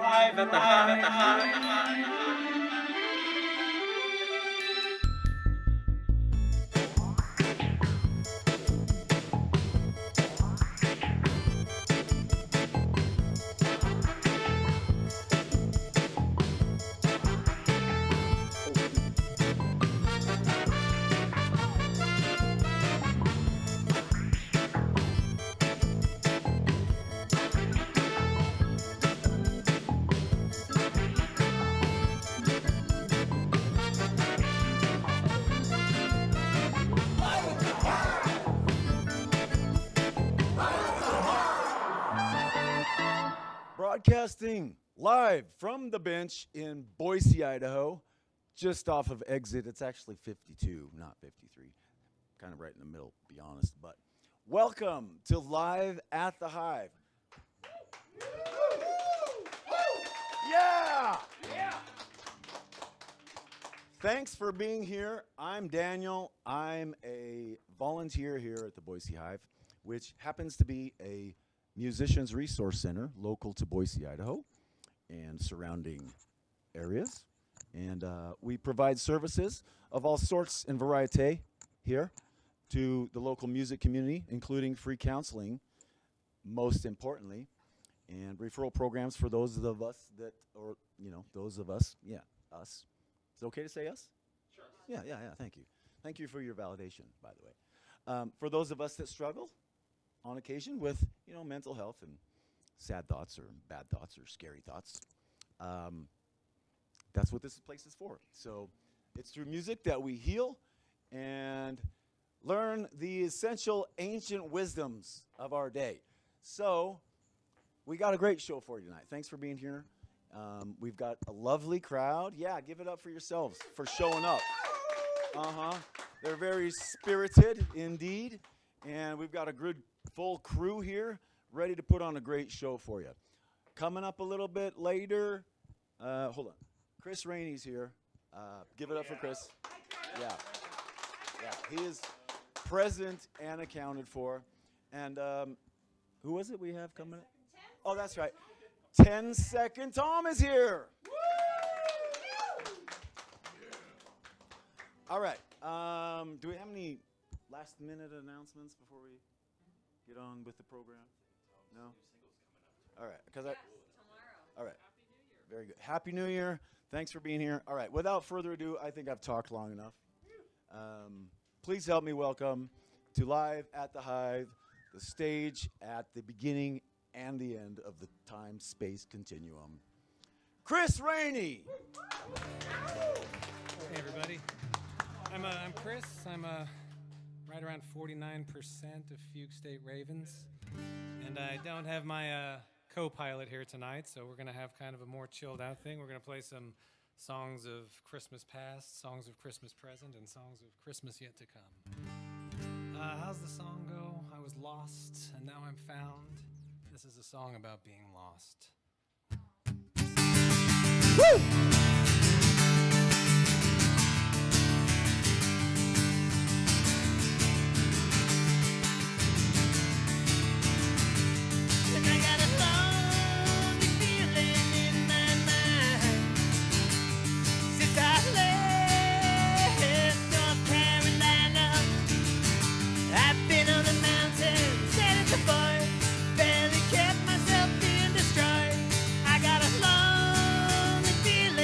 Live at the Hive. Broadcasting live from the bench in Boise, Idaho, just off of exit. It's actually 52, not 53. Kind of right in the middle, to be honest. But welcome to Live at the Hive. Yeah! Thanks for being here. I'm Daniel. I'm a volunteer here at the Boise Hive, which happens to be a Musicians Resource Center local to Boise, Idaho, and surrounding areas. And we provide services of all sorts and variety here to the local music community, including free counseling, most importantly, and referral programs for those of us that, or, you know, those of us, yeah, us. Is it okay to say us? Sure. Yeah, thank you. Thank you for your validation, by the way. For those of us that struggle, on occasion with, you know, mental health and sad thoughts or bad thoughts or scary thoughts. That's what this place is for. So it's through music that we heal and learn the essential ancient wisdoms of our day. So we got a great show for you tonight. Thanks for being here. We've got a lovely crowd. Yeah, give it up for yourselves for showing up. They're very spirited indeed. And we've got a good full crew here ready to put on a great show for you. Coming up a little bit later, hold on. Chris Rainey's here. Give it up for Chris. Yeah, he is present and accounted for. And who was it we have coming up? Oh, that's right. 10 Second Tom is here. All right. Do we have any last minute announcements before we get on with the program? No? All right. Tomorrow. All right. Very good. Happy New Year. Thanks for being here. All right. Without further ado, I think I've talked long enough. Please help me welcome to Live at the Hive, the stage at the beginning and the end of the time-space continuum, Chris Rainey. Hey, everybody. I'm Chris. I'm right around 49% of Fugue State Ravens. And I don't have my co-pilot here tonight, so we're going to have kind of a more chilled out thing. We're going to play some songs of Christmas past, songs of Christmas present, and songs of Christmas yet to come. How's the song go? I was lost, and now I'm found. This is a song about being lost. Woo! Barely kept myself being destroyed. I got a lonely feeling.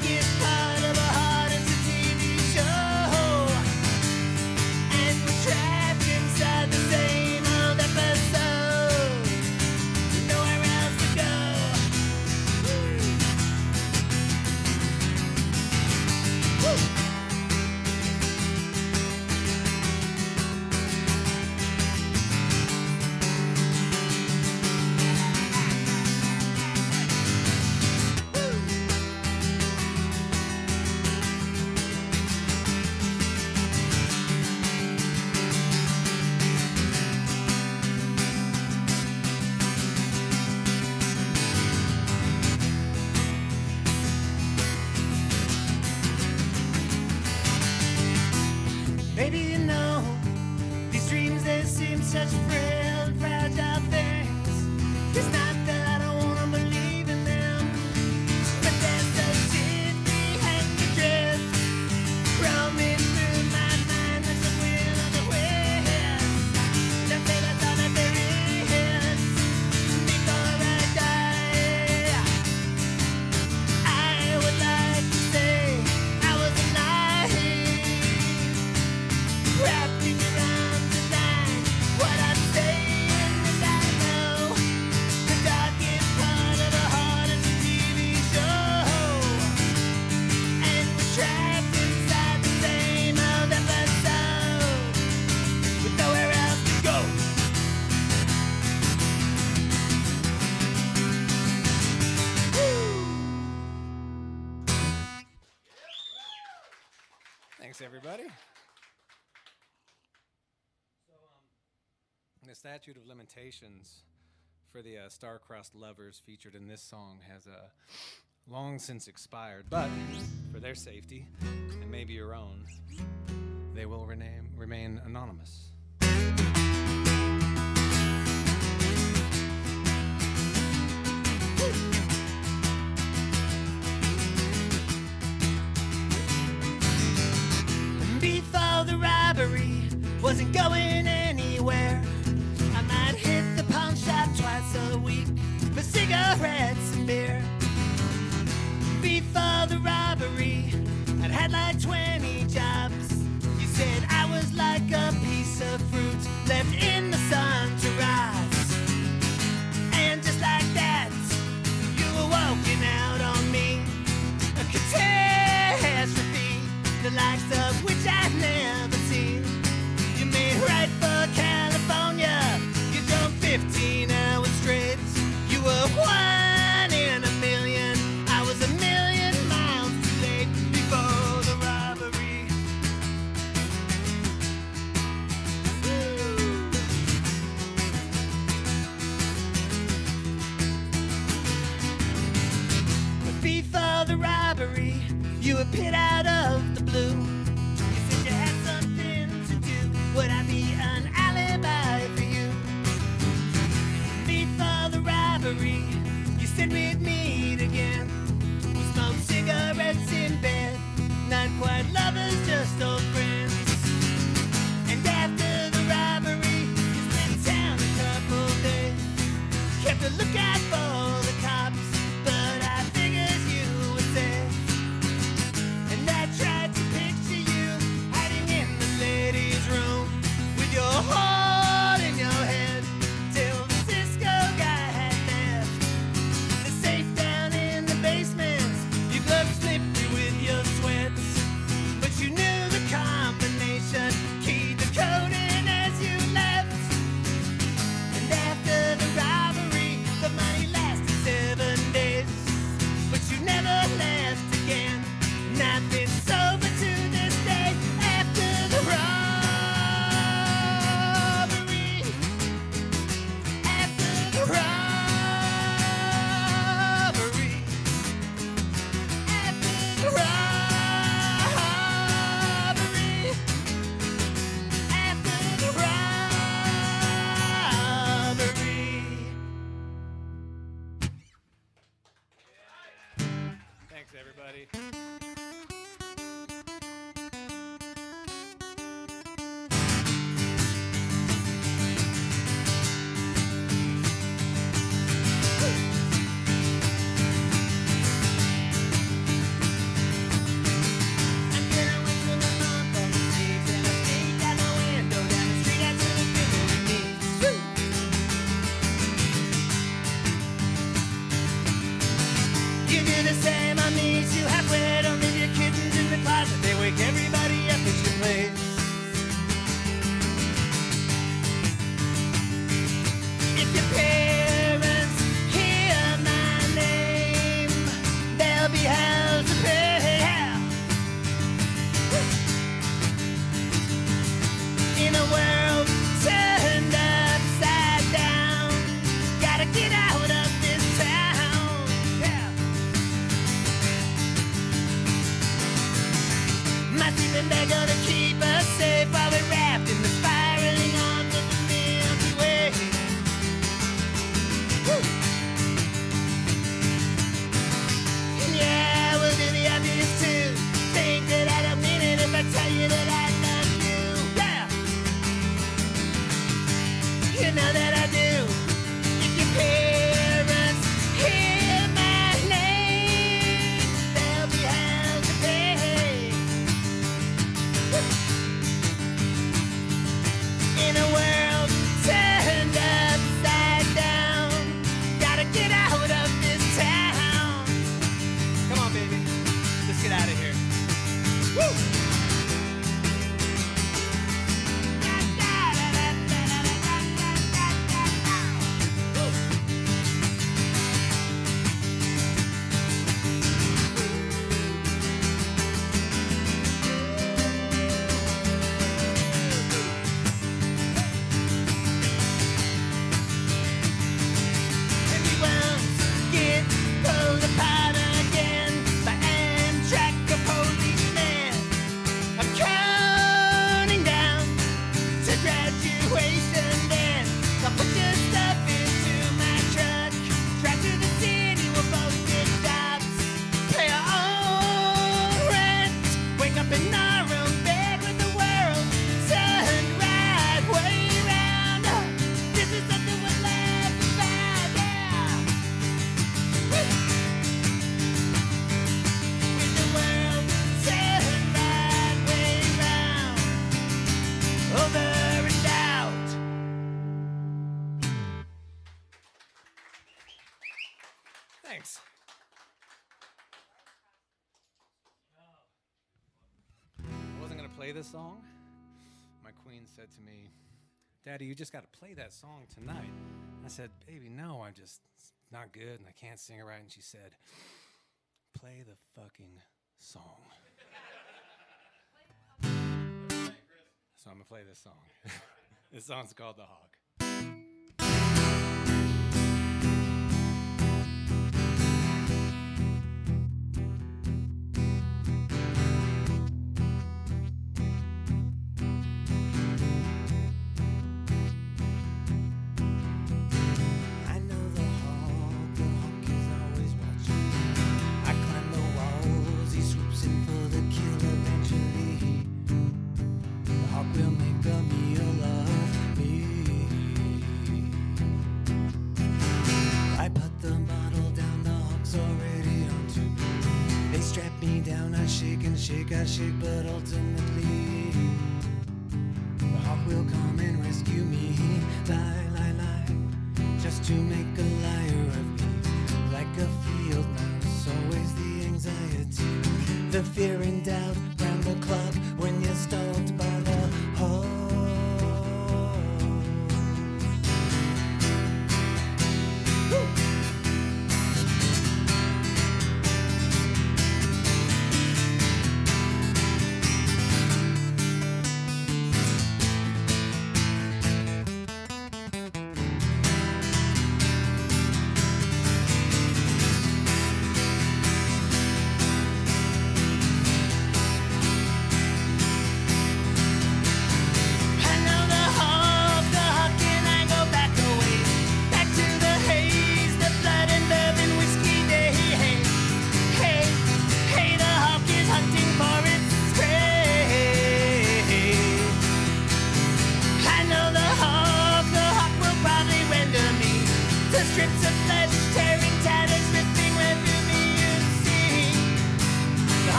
darkest part of our heart is a TV show, and we're trapped inside the same old episode, with nowhere else to go. Woo. Maybe you know these dreams, they seem such frail and fragile things. It's not that I don't wanna believe in them, but there's so shifty and the drift roaming through my mind like the wind on the wind. Don't say that's all that there is. Before I die, I would like to say I was alive, wrapped in your arms tonight. What I'm saying is I know the darkest part of the heart is a TV show, and we're trapped inside the same old episode, with nowhere else to go. Thanks, everybody. The statute of limitations for the star-crossed lovers featured in this song has long since expired, but for their safety, and maybe your own, they will remain anonymous. Before the robbery, wasn't going anywhere. I might hit the pawn shop twice a week for cigarettes and beer. Before the robbery, I'd had like 20 jobs. You said I was like a piece of fruit left in the sun to rise. And just like that, you were walking out on me. A catastrophe, the likes of which I've never seen. You made right for California. You drove 15 hours straight. You were one in a million. I was a million miles too late before the robbery. But before the robbery, you appeared out of the blue. You said you had something to do. Would I be an alibi for you? Before the robbery, you said we'd meet again. We smoked cigarettes in bed, not quite lovers, just old friends. And after the robbery, you spent town a couple days. Kept a lookout for the cops, but I figured you were safe. And I tried to picture you hiding in the ladies' room with your heart in your head till the Cisco guy had left. The safe down in the basement, your gloves slippery with your sweats, but you knew the combination, keyed the code in as you left. And after the robbery, the money lasted 7 days, but you never left again. And I've been sober to this day after the robbery. After the robbery. After the robbery. After the robbery. Thanks, everybody. and they're gonna keep us safe while we're wrapped in the spiraling arms of the Milky Way. Woo. And yeah, we'll do the obvious too. Think that I don't mean it if I tell you that I love you. Yeah. You know that I do. If your parents hear my name, they'll be held to pay. In a world turned upside down, gotta get out of this town. Come on, baby, let's get out of here. Woo! And we won't get pulled apart again by Amtrak or policemen. I'm counting down to graduation then. I'll put your stuff into my truck. Drive to the city, we'll both get jobs. Pay our own rent. Wake up in our own bed with the world turned right way round. This is something we'll laugh about, yeah. With the world turned right way round, over and out. Thanks. I wasn't going to play this song. My queen said to me, Daddy, you just got to play that song tonight. I said, baby, no, it's not good and I can't sing it right. And she said, play the fucking song. So I'm going to play this song. This song's called The Hawk. I know the hawk is always watching. I climb the walls, he swoops in for the kill eventually. The hawk will make a meal of me. I put the bottle down, the hawk's already onto me. They strap me down, I shake and shake, I shake, but ultimately the hawk will come and rescue me. Lie, lie, lie, just to make a liar of me. Like a field mouse, always the anxiety, the fear and doubt round the clock when you're stalked by the hawk. Woo!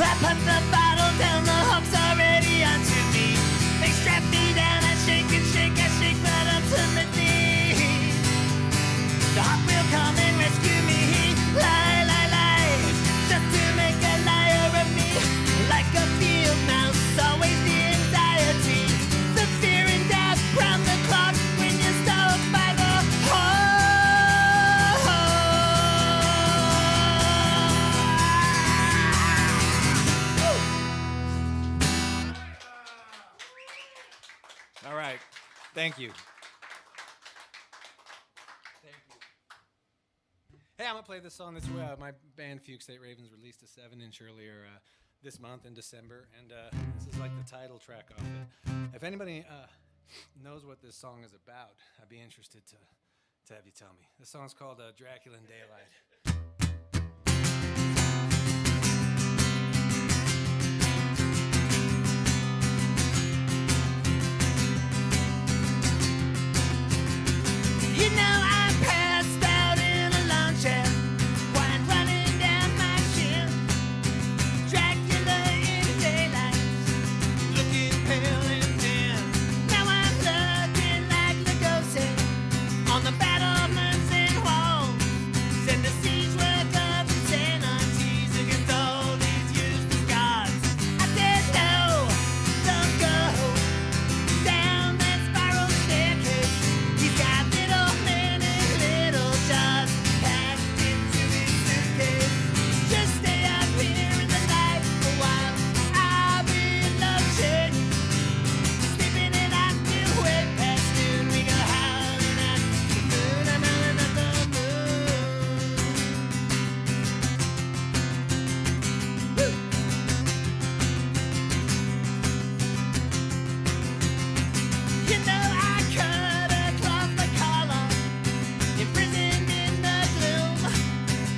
I put the bottle down, the hook's already onto me. They strap me down, I shake, but ultimately the hawk will come and rescue me. Lie, lie, lie, just to make a liar of me. Like a field mouse, always the anxiety, the fear and doubt round the clock when you're stalked by the All right. Thank you. Hey, I'm going to play this song. My band Fugue State Ravens released a 7-inch earlier this month in December, and this is like the title track off it. If anybody knows what this song is about, I'd be interested to have you tell me. This song's called Dracula in Daylight. You know I'm passed out in a lawn chair, wine running down my chin. Dracula in daylight, looking pale and thin. Now I'm looking like Lugosi on the battlements and walls. Send a siege work of insanities against all these useless gods. I said no, don't go down that spiral staircase. He's got little men and little jars packed into his suitcase. Just stay up here in the night a while. I'll be love chasing, sleeping it out till way past noon. We go howling at the moon. I'm howling at the moon. Woo. You know I cut across the collar, imprisoned in the gloom.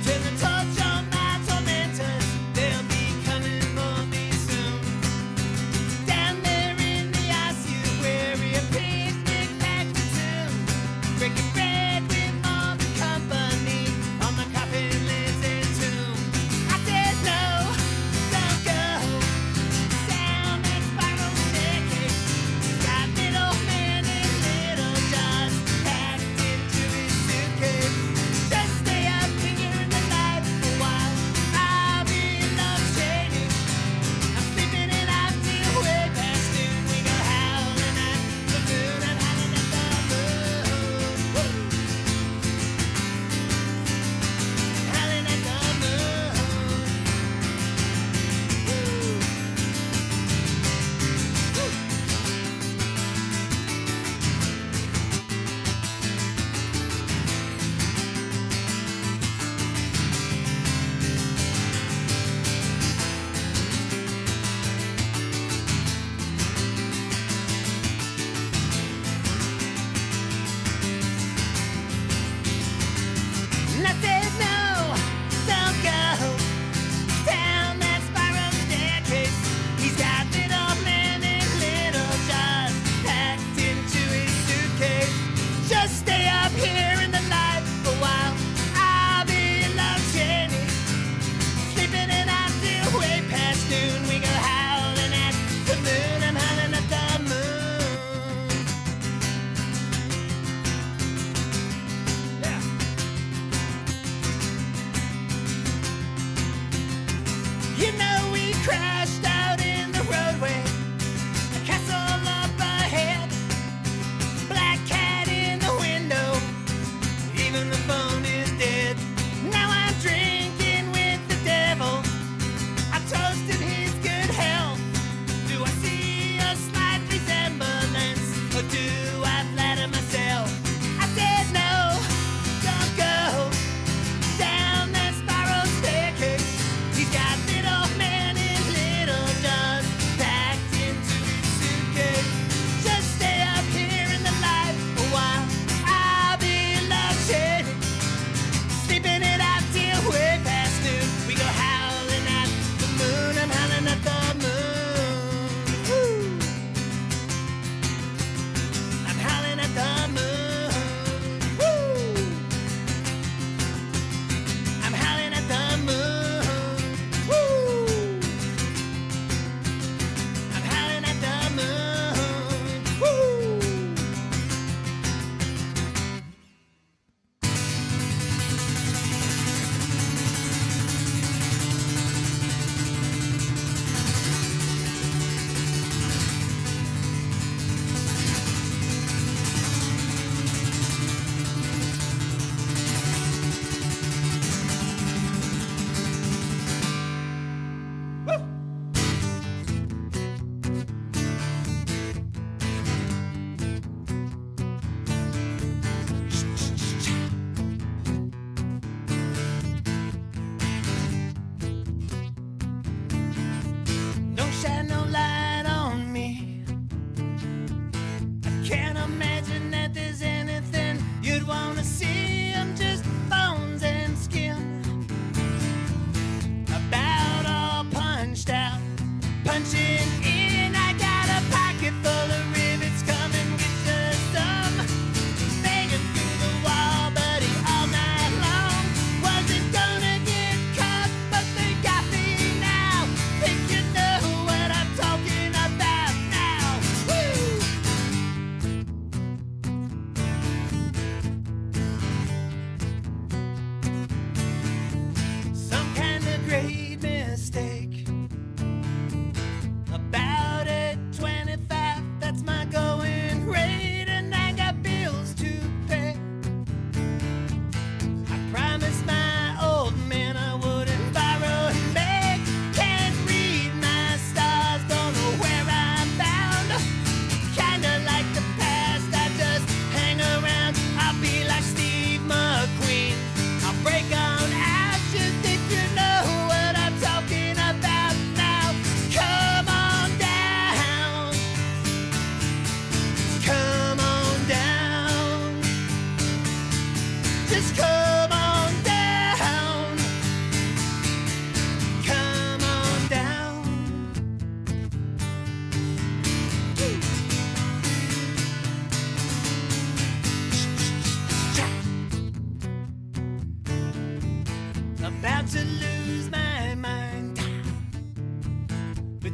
Turn the torch on my tormentors, they'll be coming for me soon. Down there in the ICU, weary a picnic packed for two. Breaking bread with all the company on the coffin lids and tomb. I said no, don't go down that spiral staircase. He's got little men and little jars packed into his suitcase. Just stay up here in the night a while. I'll be love shading. I'm sleeping it out till way past noon. We go howling at the moon. I'm howling at the moon. Woo. Howling at the moon. Woo. And I said no, don't go down that spiral staircase. He's got little men and little jars packed into his suitcase. Just stay up here in the night a while. I'll be love shady, sleeping it out till way past noon. We go howling at the moon. I'm howling at the moon. Yeah. You know we crashed out in the roadway, a castle up ahead, black cat in the window, even the phone is dead. Now I'm drinking with the devil, I toasted his good health. Do I see a slight resemblance, or do I flatter myself? I said no, don't go down that spiral staircase. He's got little men and little jars packed into his suitcase. Just stay up here in the light a while. I'll be love shading, sleeping it out till way past noon. We go howling at the moon. I'm howling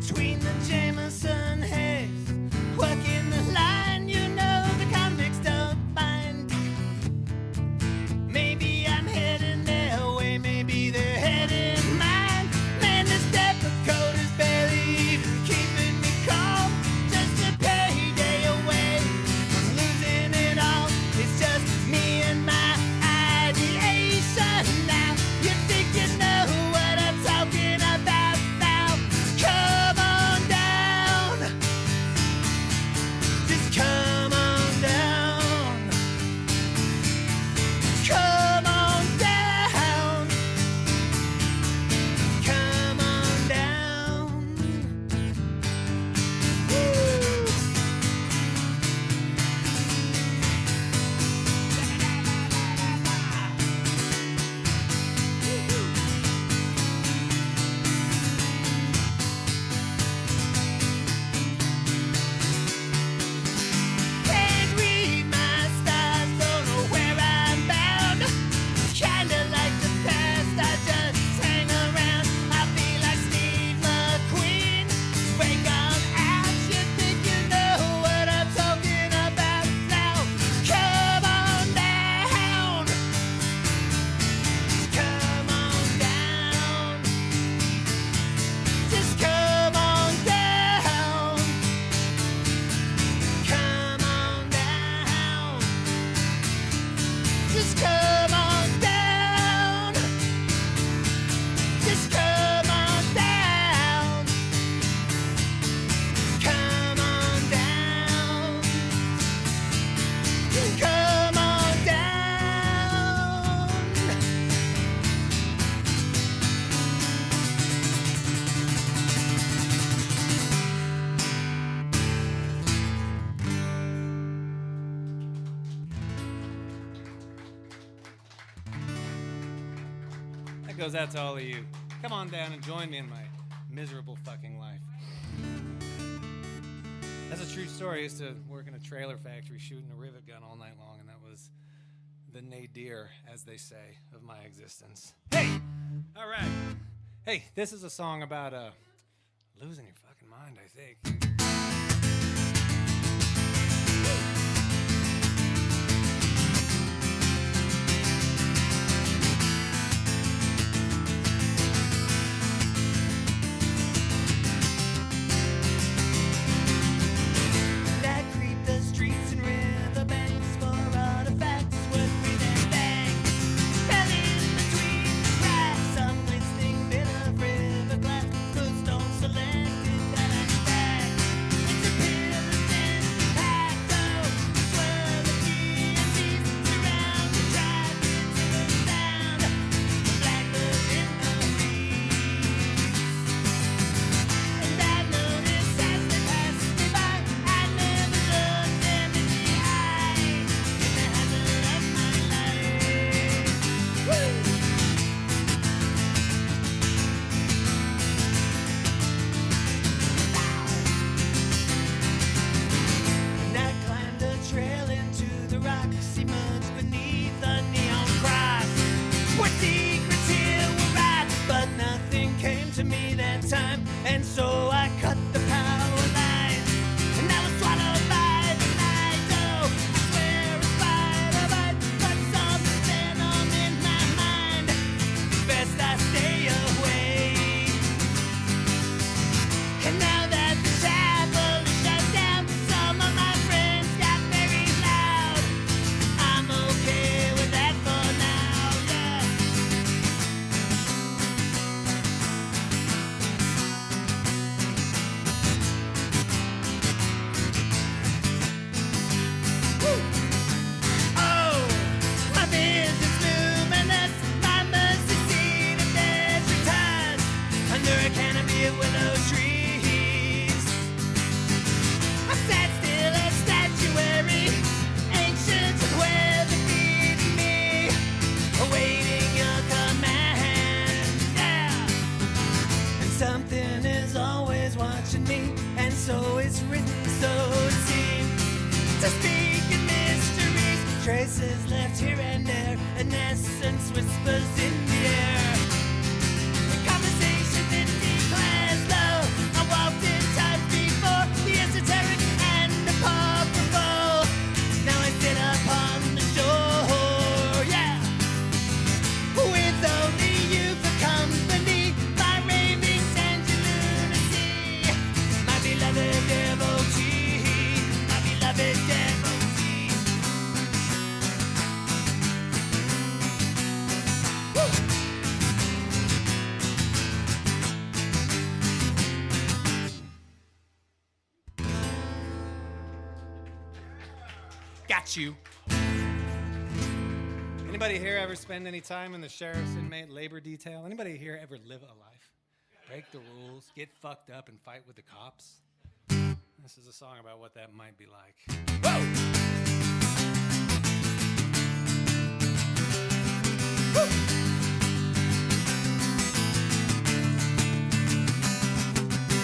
between the Jameson haze. Working the line, you know the convicts don't mind. Maybe I'm heading their way, maybe they're heading mine. Man, this depth code is barely even keeping me calm. Just a payday away from losing it all. It's just me and my ideation now. You think you know what I'm talking about now? Come on down. Just come on down. Come on down. Come on down. Woo. Can't read my stars, don't know where I'm bound. Kinda like the past, I just hang around. I feel like Steve McQueen. Break on out, you think you know what I'm talking about now? Come on down. Come on down. Just come on down. Come on down. Just come on down. Just come on down. Come on down. Come on down. That goes out to all of you. Come on down and join me in my miserable fucking life. That's a true story. I used to work in a trailer factory shooting a rivet gun all night long, and that was the nadir, as they say, of my existence. Hey! All right. Hey, this is a song about losing your fucking mind, I think. I creep the streets and riverbanks for artifacts, work with and bang. Fell in between the cracks, some glistening bit of river glass, good stone selected that I stack. It's a pillaging packed, oh, swirl the TNTs, surround the drive into the sound, the blackbird in the breeze. And I noticed as they passed me by, I never looked them in the eye, in the hazard of my life. Woo! And I climbed the trail into the rocks, emerged beneath a neon cross. What secrets here were right, but nothing came to me that time, and so I cut the power lines, and I was swallowed by the night. Oh, I swear it's spider bite, but something venom in my mind. It's best I stay away. And now that the chapel is shut down, some of my friends got very loud. I'm okay with that for now, yeah. Woo! Oh, my vision's luminous, my mercy seat of desert ties, under a canopy of willow trees. I sat still as statuary, ancient and weather-beaten me, awaiting your command, yeah. And something is always watching me, and so it's written, so it seems, to speak in mysteries, traces left here and there, an essence whispers in the air. The conversation that declares love, I walked Got you. Anybody here ever spend any time in the sheriff's inmate labor detail? Anybody here ever live a life? Break the rules, get fucked up, and fight with the cops? This is a song about what that might be like. Whoa!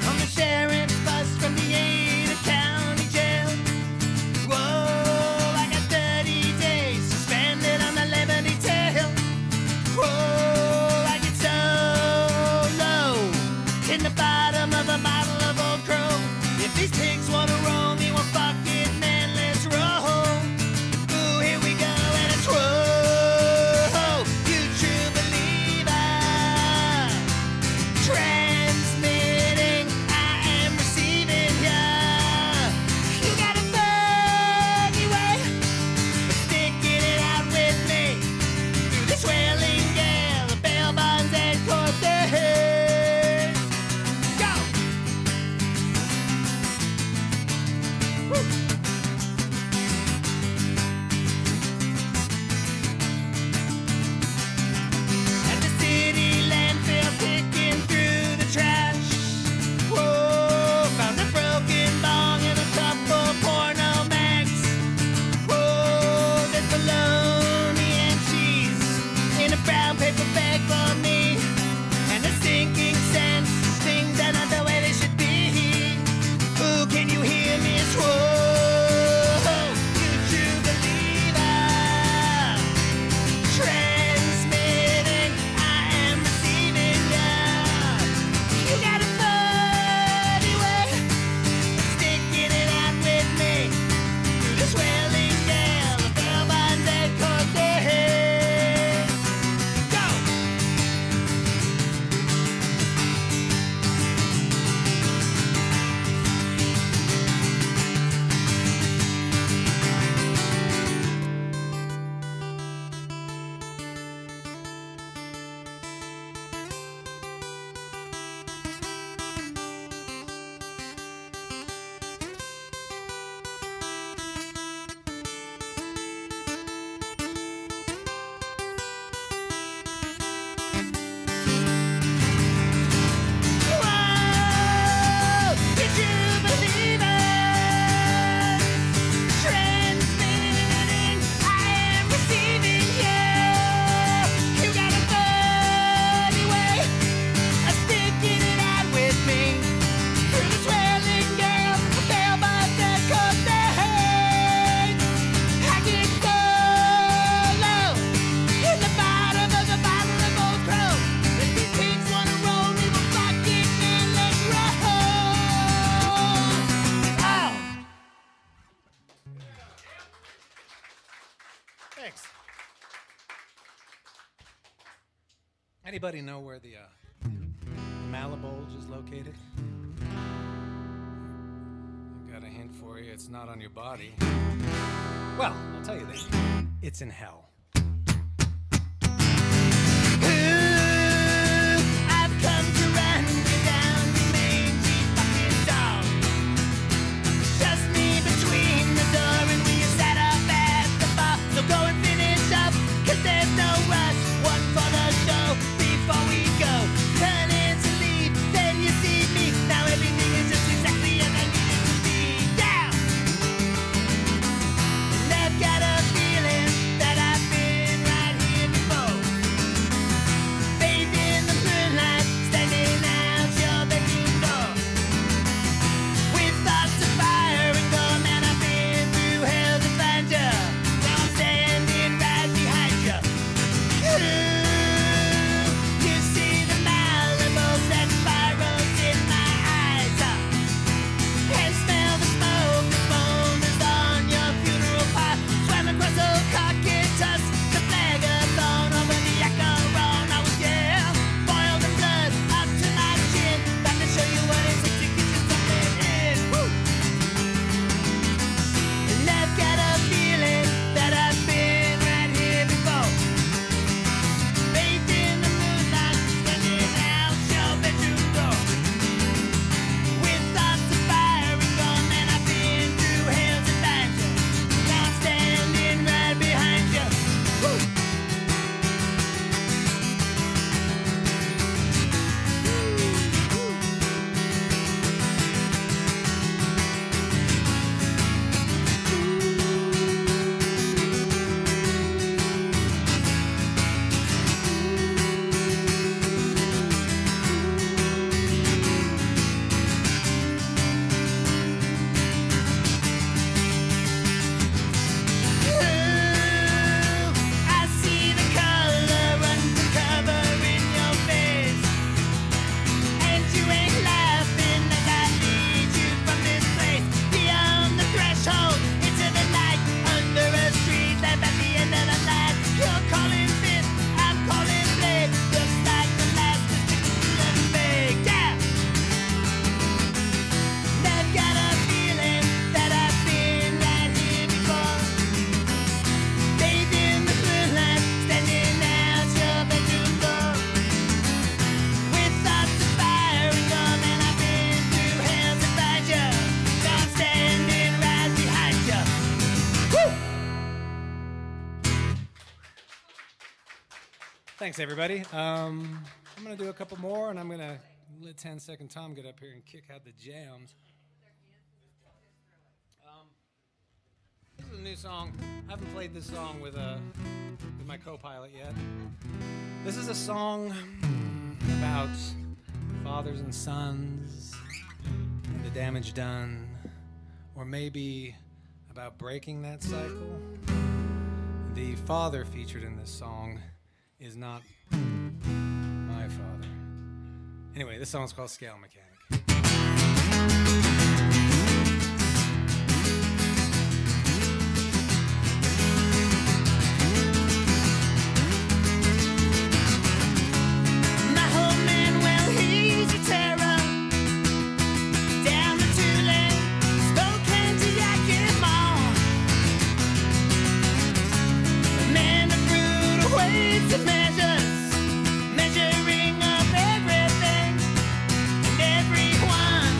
On the sheriff's bus from the Ada County Jail. Whoa, I got 30 days suspended on the Liberty Tail. Whoa, I get so low in the bottom of a bottle of Old Crow. If these pigs wanna roll me, well, fuck it, man, let's roll. Ooh, here we go, and it's whoa, you true believer. Transmitting, I am receiving ya. You got a funny way of sticking it out with me through the swelling gale of bail bonds and court days. Go! Woo! At the city landfill, picking through the trash. Whoa, found a broken bong and a couple porno mags. Whoa, there's bologna and cheese in a brown paper bag for me. And a sinking sense, things are not the way they should be. Ooh, can you hear me? It's whoa, you true believer. Transmitting, I am receiving ya. You got a funny way of sticking it out with me through the swelling gale of bail bonds and court days. Go! Whoa, did you believe it? Transmitting, I am receiving you. You got a funny way of sticking it out with me through the swelling gale of bail bonds and court days. I get so low in the bottom of a bottle of Old Crow. If these pigs wanna roll me, well, fuck it, man, let's roll. Oh! Thanks. Anybody know where the Malabulge is located? I've got a hint for you. It's not on your body. Well, I'll tell you this. It's in hell. I've come to run you down, you mangy fucking dog. Just me between the door and where you sat up at the bar. So go and finish up, 'cause there's no rush. One for the show before we go. Turn in to leave, then you see me. Now everything is just exactly as I need it to be. Yeah! And I've got a feeling that I've Thanks, everybody. I'm going to do a couple more, and I'm going to let 10-Second Tom get up here and kick out the jams. This is a new song. I haven't played this song with my co-pilot yet. This is a song about fathers and sons and the damage done, or maybe about breaking that cycle. The father featured in this song is not my father. Anyway, this song's called Scale Mechanic. Measuring up everything and everyone.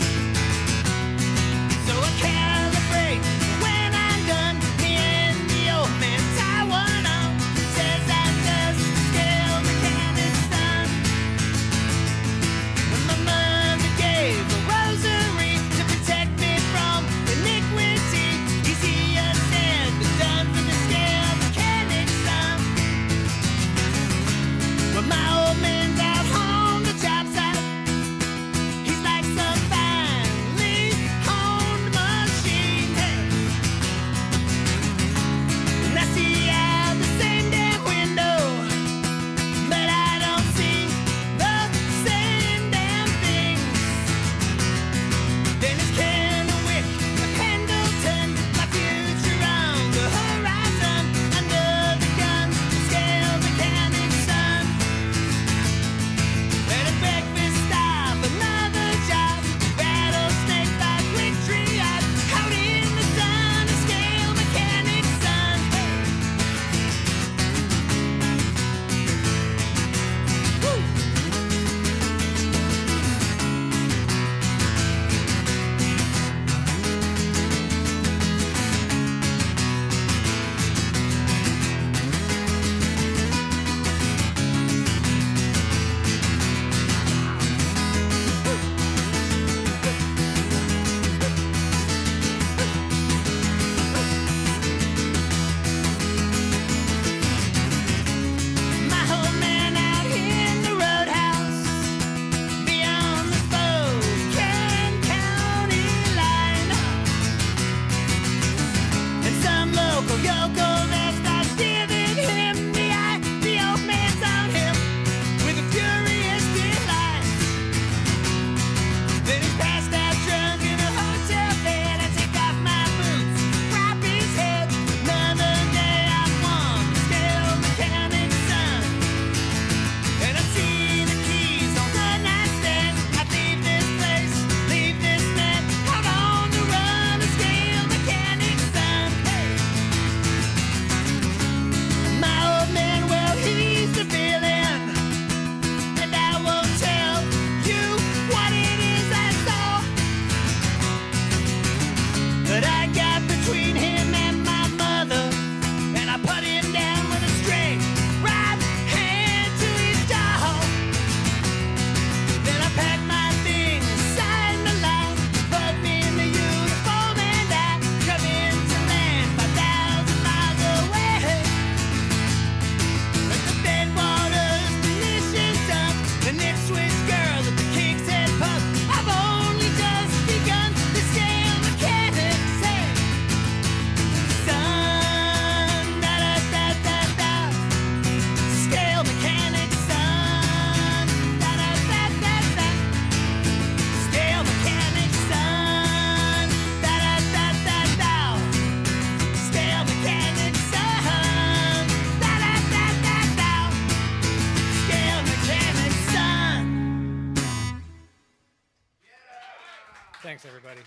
Thanks, everybody.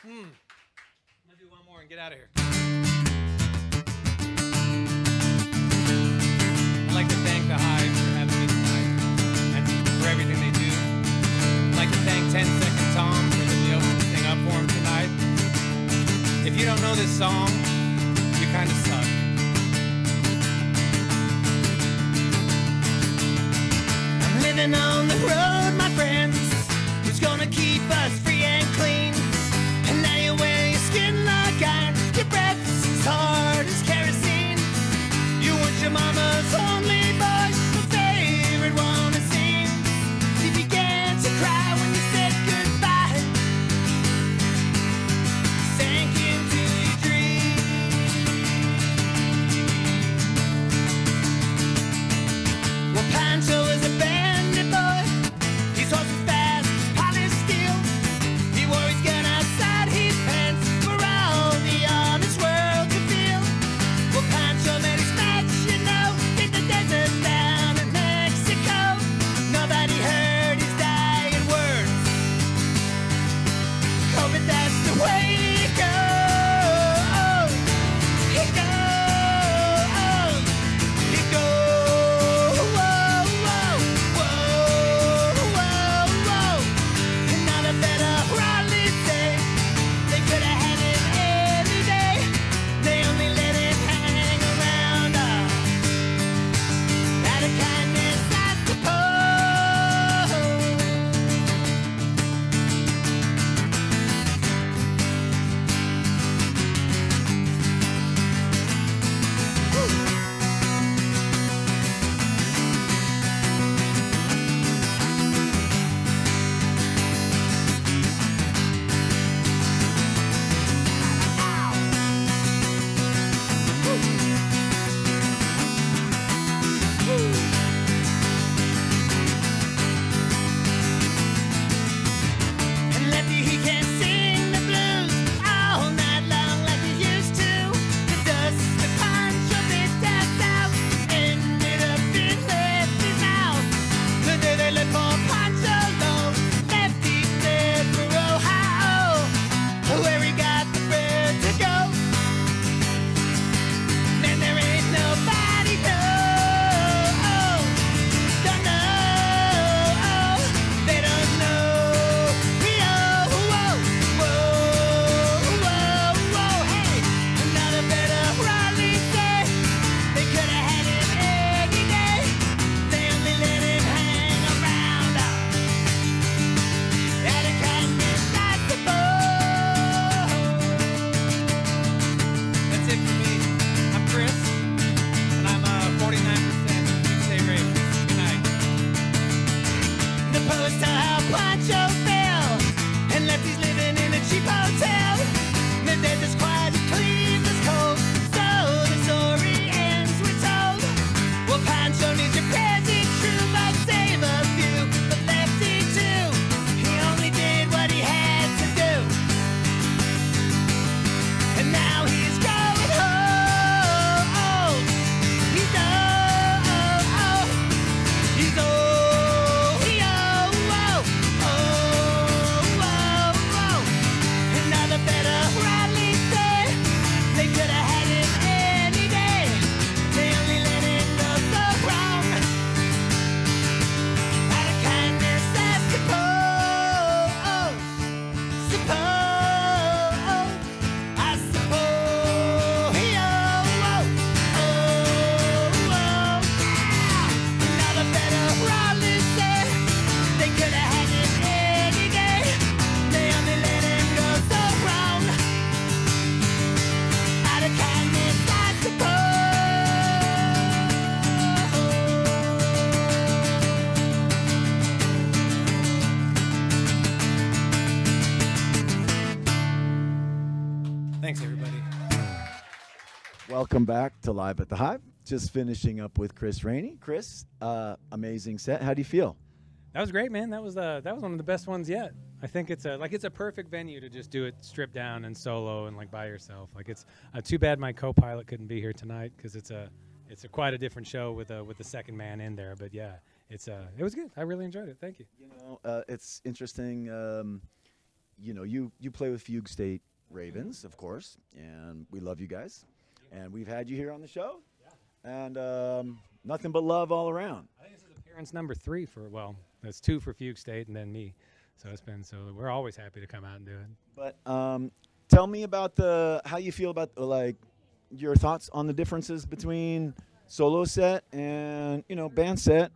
I'm going to do one more and get out of here. I'd like to thank the Hive for having me tonight and for everything they do. I'd like to thank 10-Second Tom for letting me open this thing up for him tonight. If you don't know this song, you kind of suck. living on the road, my friends. Who's gonna keep us free and clean? And now you wear your skin like iron, your breath's as hard as kerosene. You weren't your mama's only boy, her favorite one it seems. She began to cry when you said goodbye, sank into your dreams. Well, Pancho was a bandit boy. His horse was fast, polished steel. He wore his gun outside his pants for all the honest world to feel. Well, Pancho met his match, you know, in the desert down in Mexico. Nobody heard his dying words. Oh, but that's the way it goes. It goes. It goes. Whoa, whoa, whoa, whoa, whoa. And now the better Raleigh say they could have had it any day. They only let it hang around. Out of kindness, I suppose. And Lefty, he can't sing the blues all night long like he used to. The dust the Pancho bit that out ended up in Lefty's mouth. The day they let poor Pancho go, Lefty fled for Ohio, where he got the bird to go. Man, there ain't nobody knows. Don't know. They don't know. Whoa, whoa, whoa, whoa. Hey, another better Raleigh say they could have had it any day. They only let it hang around. Out of kindness, I suppose. That's it for me. I'm Chris, and I'm 49% Tuesday Ravens. Good night. The post tell how Pancho fell, and Lefty's living in a cheap hotel. The desert's quiet, Cleveland's cold, so the story ends, we're told. Well, Pancho needs your present true, but save a few, but Lefty too. He only did what he had to do, and now he's going home. He's old. He's old. He Another better Raleigh say they could have had it any day. They only let it go so wrong. Out of kindness, I suppose. I suppose. Another better Raleigh say they could have had it any day. They only let it go so wrong. Out of kindness, I suppose. Thanks, everybody. Welcome back to Live at the Hive. Just finishing up with Chris Rainey. Chris, amazing set. How do you feel? That was great, man. That was one of the best ones yet. I think it's a perfect venue to just do it stripped down and solo and like by yourself. Like it's too bad my co-pilot couldn't be here tonight because it's a quite a different show with the second man in there. But yeah, it was good. I really enjoyed it. Thank you. You know, it's interesting. You know, you play with Fugue State Ravens, of course, and we love you guys. And we've had you here on the show, and nothing but love all around. I think this is appearance number 3 for, well, that's 2 for Fugue State and then me. So we're always happy to come out and do it. But tell me about how you feel about like your thoughts on the differences between solo set and band set.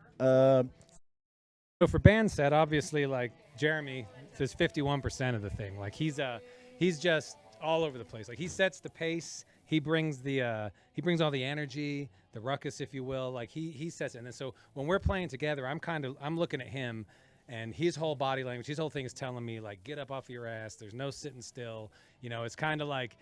So for band set, obviously, like Jeremy does 51% of the thing. Like he's just all over the place. Like he sets the pace. He brings all the energy, the ruckus, if you will. Like he sets it. And then so when we're playing together, I'm looking at him, and his whole body language, his whole thing is telling me like, get up off your ass. There's no sitting still. You know, it's kind of like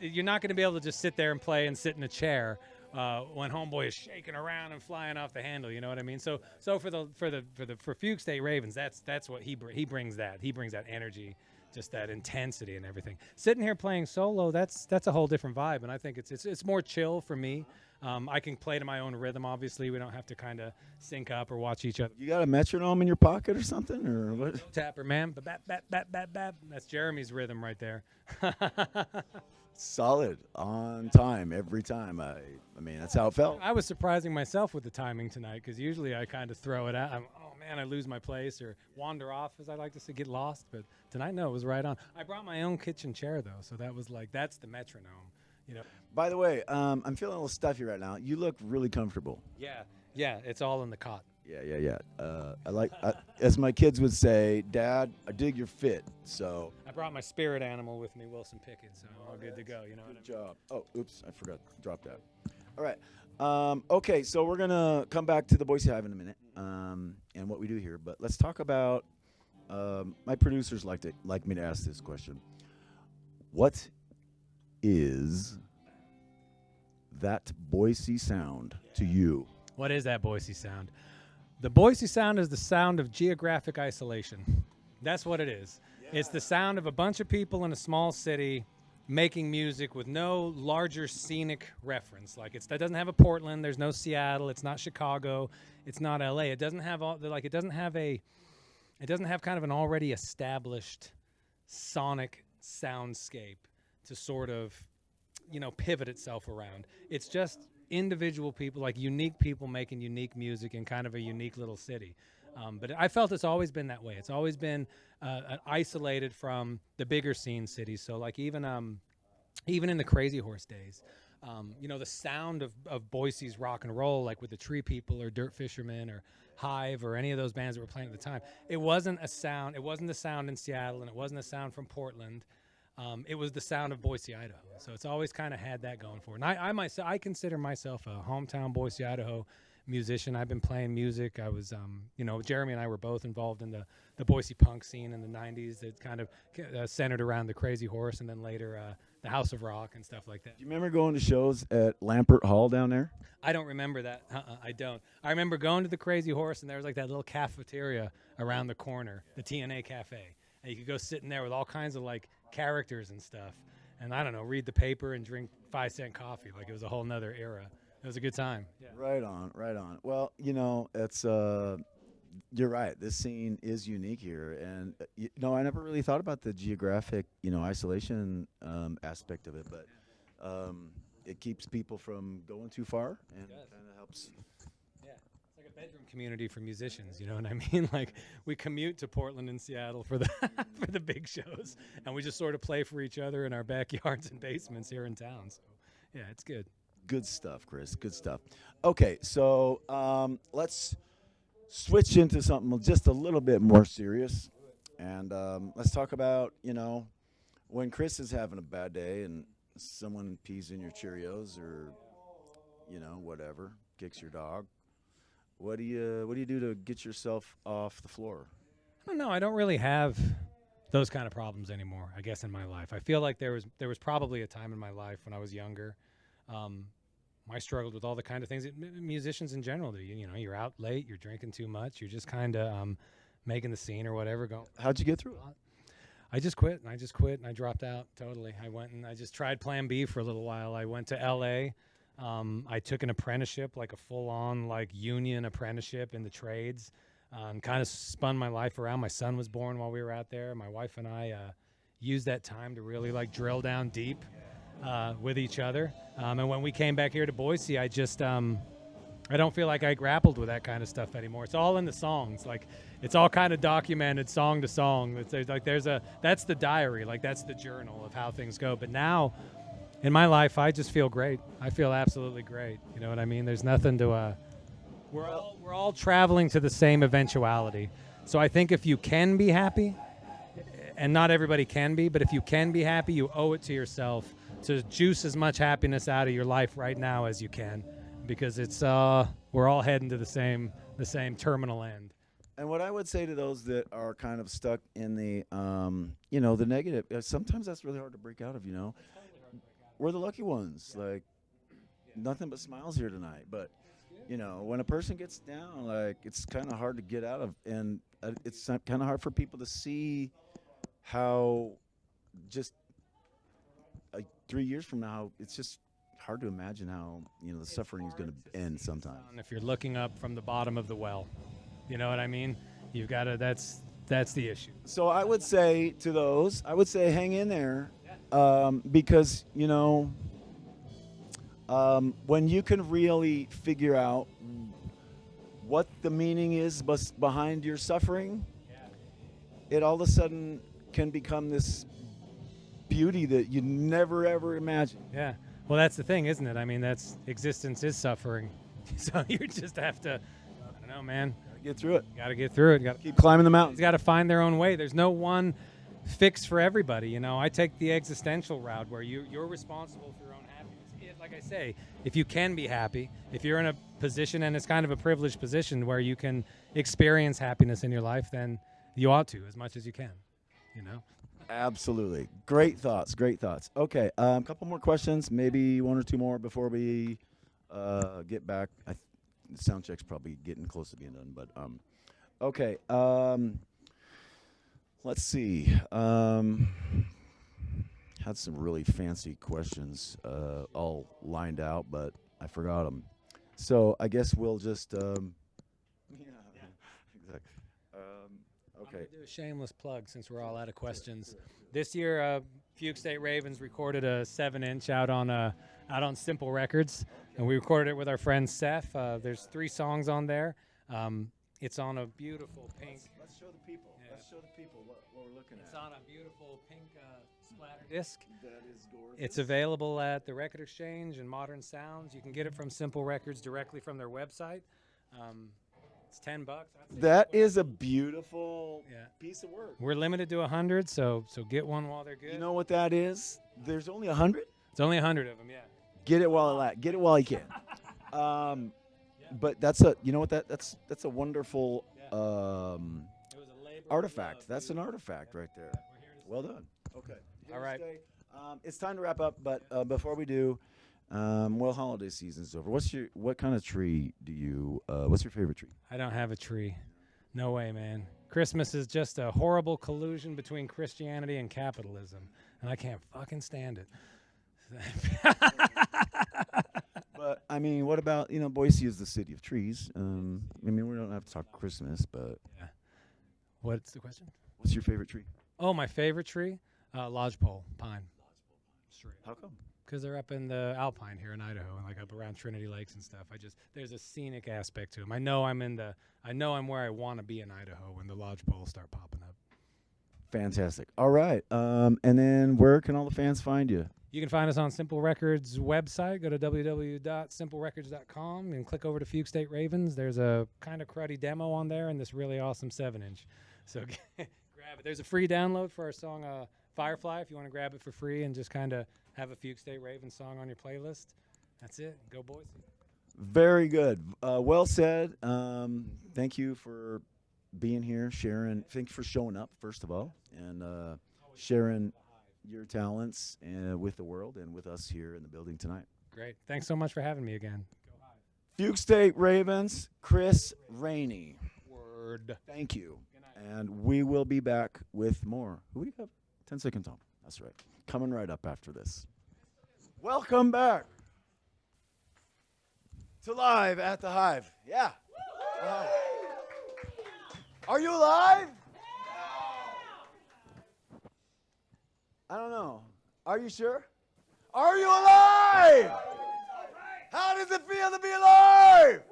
you're not going to be able to just sit there and play and sit in a chair. When homeboy is shaking around and flying off the handle, you know what I mean? So for Fugue State Ravens, that's what he brings that energy, just that intensity and everything. Sitting here playing solo, that's a whole different vibe, and I think it's more chill for me. I can play to my own rhythm. Obviously, we don't have to kind of sync up or watch each other. You got a metronome in your pocket or something, or what? Tapper, man, bap bap bap bap bap. That's Jeremy's rhythm right there. Solid, on time, every time. I mean, that's how it felt. I was surprising myself with the timing tonight, because usually I kind of throw it out. Oh man, I lose my place or wander off, as I like to say, get lost. But tonight, no, it was right on. I brought my own kitchen chair though, so that was like, that's the metronome, you know. By the way, I'm feeling a little stuffy right now. You look really comfortable. Yeah, it's all in the cot. Yeah. I like, as my kids would say, Dad, I dig your fit. So I brought my spirit animal with me, Wilson Pickett, so I'm all good to go. You know. Good job. Oh, oops, I forgot. Drop that. All right. Okay, so we're gonna come back to the Boise Hive in a minute, and what we do here. But let's talk about. My producers like me to ask this question. What is that Boise sound to you? What is that Boise sound? The Boise sound is the sound of geographic isolation. That's what it is. Yeah. It's the sound of a bunch of people in a small city making music with no larger scenic reference. Like that doesn't have a Portland, there's no Seattle, it's not Chicago, it's not LA. It doesn't have it doesn't have kind of an already established sonic soundscape to sort of, you know, pivot itself around. It's just individual people, like unique people making unique music in kind of a unique little city. But I felt it's always been that way. It's always been isolated from the bigger scene cities. So like even in the Crazy Horse days, you know, the sound of Boise's rock and roll, like with the Tree People or Dirt Fishermen or Hive or any of those bands that were playing at the time, it wasn't the sound in Seattle, and it wasn't a sound from Portland. It was the sound of Boise, Idaho. So it's always kind of had that going for it. And I consider myself a hometown Boise, Idaho musician. I've been playing music. I was, you know, Jeremy and I were both involved in the Boise punk scene in the 90s. It kind of centered around the Crazy Horse, and then later the House of Rock and stuff like that. Do you remember going to shows at Lampert Hall down there? I don't remember that. I don't. I remember going to the Crazy Horse, and there was like that little cafeteria around the corner, the TNA Cafe. And you could go sit in there with all kinds of like characters and stuff, and I don't know, read the paper and drink 5-cent coffee. Like it was a whole nother era. It was a good time. Yeah. Right on. Well, you know, it's you're right. This scene is unique here, and you know, I never really thought about the geographic, you know, isolation aspect of it, but it keeps people from going too far, and kind of helps. Bedroom community for musicians, you know what I mean? Like we commute to Portland and Seattle for the for the big shows, and we just sort of play for each other in our backyards and basements here in town. So yeah, it's good. Good stuff, Chris. Good stuff. Okay, so let's switch into something just a little bit more serious, and let's talk about, you know, when Chris is having a bad day and someone pees in your Cheerios or, you know, whatever, kicks your dog. What do you do to get yourself off the floor? I don't know. I don't really have those kind of problems anymore, I guess, in my life. I feel like there was probably a time in my life when I was younger. I struggled with all the kind of things that musicians in general do. You know, you're out late, you're drinking too much, you're just kind of making the scene or whatever. How'd you get through it? I just quit, and I dropped out totally. I went and I just tried Plan B for a little while. I went to L.A., I took an apprenticeship, like a full-on like union apprenticeship in the trades, and kind of spun my life around. My son was born while we were out there. My wife and I used that time to really like drill down deep with each other. And when we came back here to Boise, I just I don't feel like I grappled with that kind of stuff anymore. It's all in the songs. Like it's all kind of documented song to song. That's the diary. Like that's the journal of how things go. But now, in my life, I just feel great. I feel absolutely great. You know what I mean? There's nothing to We're all traveling to the same eventuality. So I think if you can be happy, and not everybody can be, but if you can be happy, you owe it to yourself to juice as much happiness out of your life right now as you can, because it's we're all heading to the same terminal end. And what I would say to those that are kind of stuck in the, the negative, sometimes that's really hard to break out of, We're the lucky ones. Like, nothing but smiles here tonight. But, when a person gets down, like, it's kind of hard to get out of. And it's kind of hard for people to see how just 3 years from now, it's just hard to imagine how, the suffering is going to end sometime. If you're looking up from the bottom of the well. You know what I mean? You've got to. That's the issue. So I would say to those, hang in there, because when you can really figure out what the meaning is behind your suffering, it all of a sudden can become this beauty that you never ever imagined. Yeah. Well, that's the thing, isn't it? I mean, existence is suffering. So you just have to. I don't know, man. Get through it. Got to get through it. Got to keep climbing the mountain. You got to find their own way. There's no one fix for everybody. I take the existential route where you're responsible for your own happiness. Like I say, if you can be happy, if you're in a position, and it's kind of a privileged position where you can experience happiness in your life, then you ought to as much as you can. Absolutely. Great thoughts. Great thoughts. Okay, a couple more questions, maybe one or two more before we get back. The sound check's probably getting close to being done, but okay. Let's see. Had some really fancy questions all lined out, but I forgot them. So I guess we'll just. Yeah, exactly. Okay. I'm gonna do a shameless plug since we're all out of questions. This year, Fugue State Ravens recorded a 7-inch out on Simple Records, and we recorded it with our friend Seth. There's 3 songs on there. It's on a beautiful pink. Let's show the people. Yeah. Let's show the people what we're looking at. It's on a beautiful pink splatter disc. That is gorgeous. It's available at the Record Exchange and Modern Sounds. You can get it from Simple Records directly from their website. It's $10. That is a beautiful piece of work. We're limited to 100, so get one while they're good. You know what that is? There's only 100. It's only 100 of them, yeah. Get it while you can. But that's a wonderful artifact. That's an artifact right there. Well done. Okay. All right. It's time to wrap up, but before we do, holiday season's over. What kind of tree do you? What's your favorite tree? I don't have a tree. No way, man. Christmas is just a horrible collusion between Christianity and capitalism, and I can't fucking stand it. But I mean, what about Boise is the city of trees. I mean, we don't have to talk Christmas, but yeah. What's the question? What's your favorite tree? Oh, my favorite tree, lodgepole pine. Straight. How come? Because they're up in the Alpine here in Idaho, and like up around Trinity Lakes and stuff. There's a scenic aspect to them. I know I'm where I want to be in Idaho when the lodgepoles start popping up. Fantastic. All right. And then where can all the fans find you? You can find us on Simple Records website. Go to www.simplerecords.com and click over to Fugue State Ravens. There's a kind of cruddy demo on there and this really awesome 7-inch. So grab it. There's a free download for our song Firefly if you want to grab it for free and just kind of have a Fugue State Ravens song on your playlist. That's it. Go Boise. Very good. Well said. Thank you for being here, sharing. Thank you for showing up, first of all, and sharing your talents with the world and with us here in the building tonight. Great. Thanks so much for having me again. Go Hive. Fugue State Ravens, Chris RANEY. Word. Thank you. And we will be back with more. Who do we have? 10-second Tom. That's right. Coming right up after this. Welcome back to Live at the Hive. Yeah. Are you alive? I don't know. Are you sure? Are you alive? How does it feel to be alive?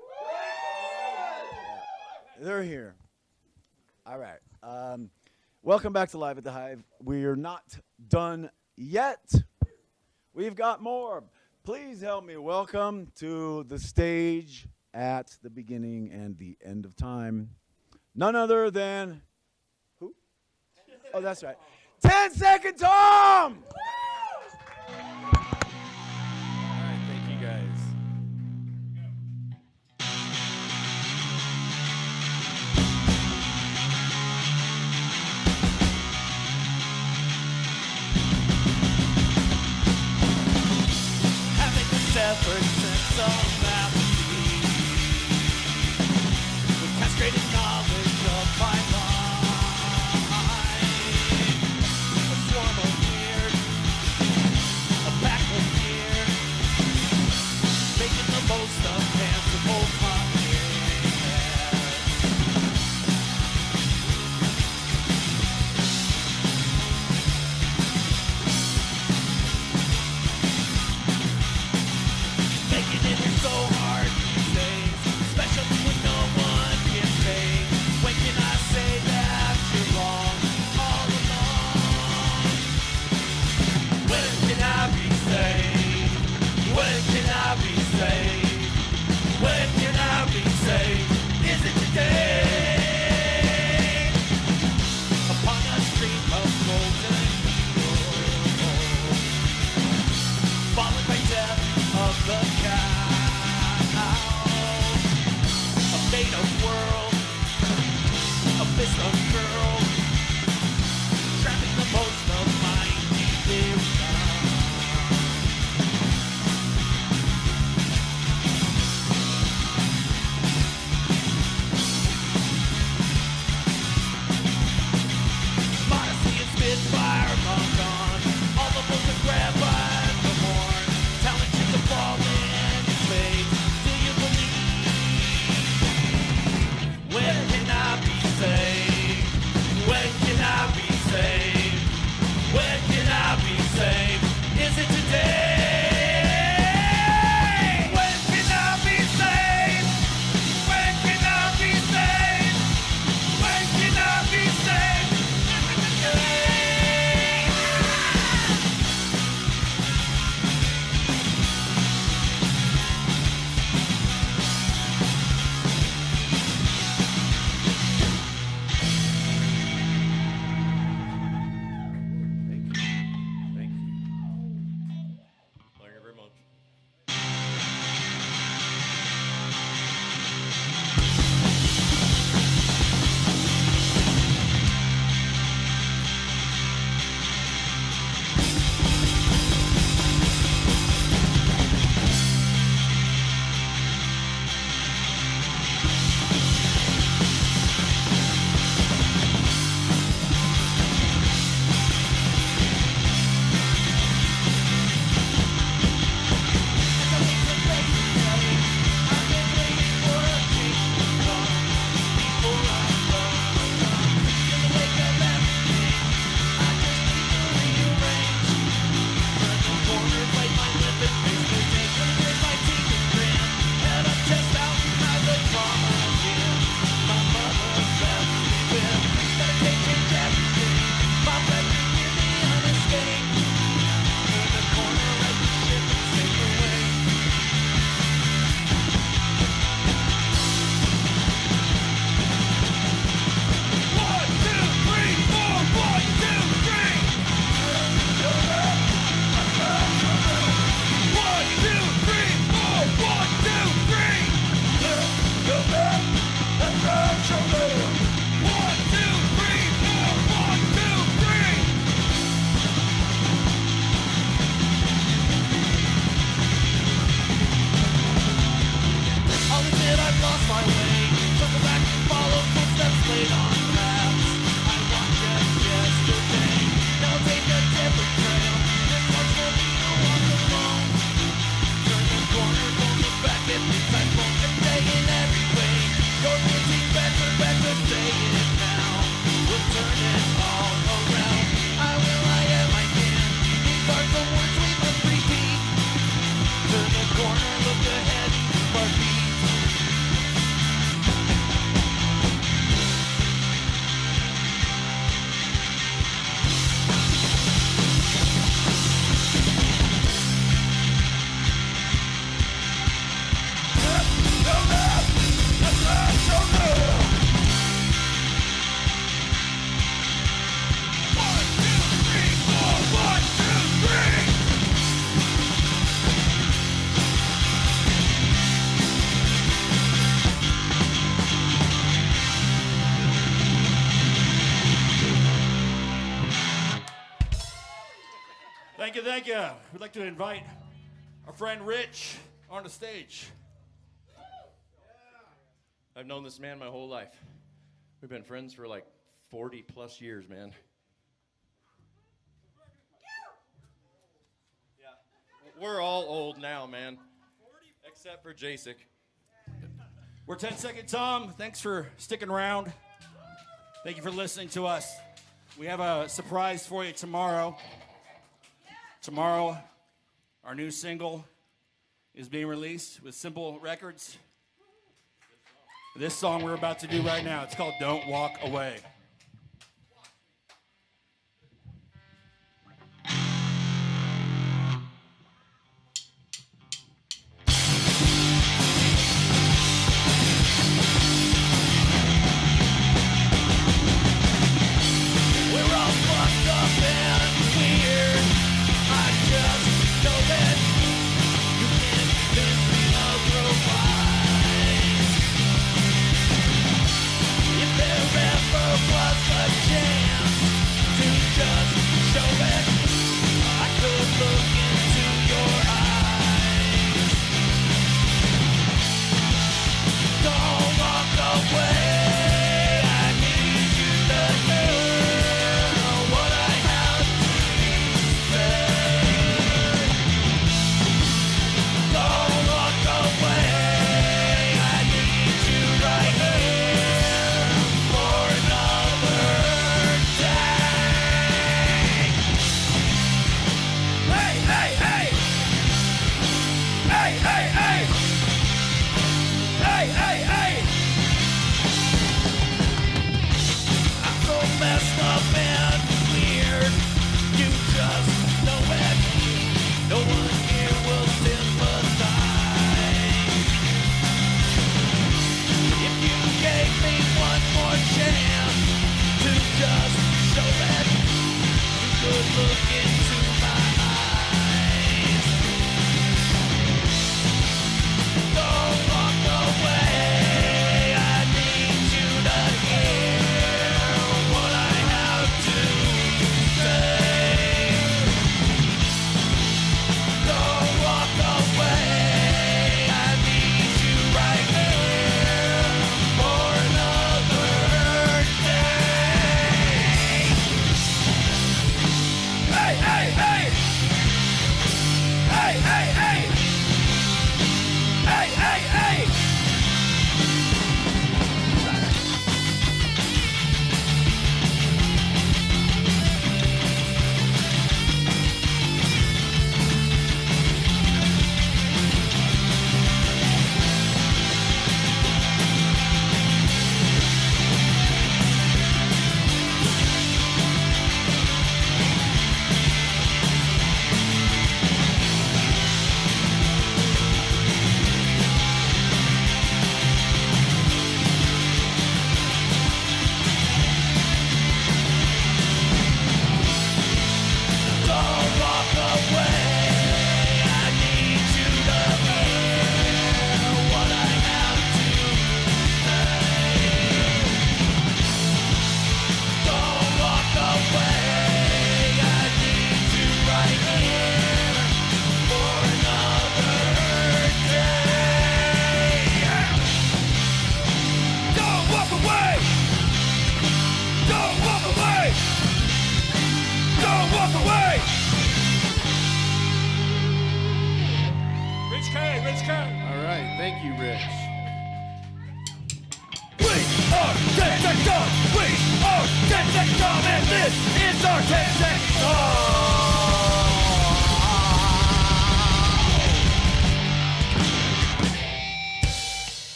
They're here. All right. Welcome back to Live at the Hive. We're not done yet. We've got more. Please help me welcome to the stage at the beginning and the end of time. None other than who? Oh, that's right. 10-second Tom! All right, thank you guys. Having a separate sense of apathy, with castrated knowledge of my mind, a swarm of weird, a Thank you, thank you. We'd like to invite our friend Rich on the stage. I've known this man my whole life. We've been friends for like 40 plus years, man. Yeah. We're all old now, man. Except for Jasek. We're 10 Second Tom. Thanks for sticking around. Thank you for listening to us. We have a surprise for you tomorrow. Tomorrow, our new single is being released with Simple Records. This song we're about to do right now, it's called Don't Walk Away.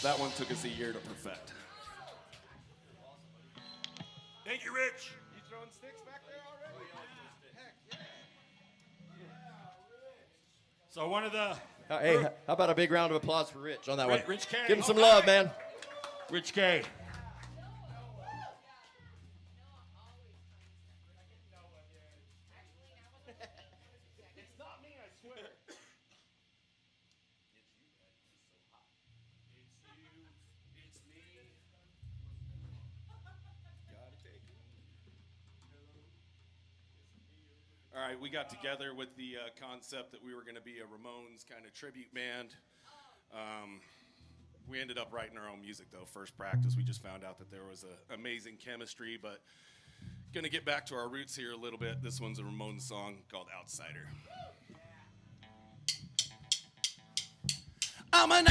That one took us a year to perfect. Thank you, Rich. You throwing sticks back there already? Heck yeah. So one of the... Hey, how about a big round of applause for Rich on that one? Rich K. Give him some love, man. Rich K. All right, we got together with the concept that we were going to be a Ramones kind of tribute band. We ended up writing our own music, though. First practice, we just found out that there was amazing chemistry, but going to get back to our roots here a little bit. This one's a Ramones song called Outsider. I'm an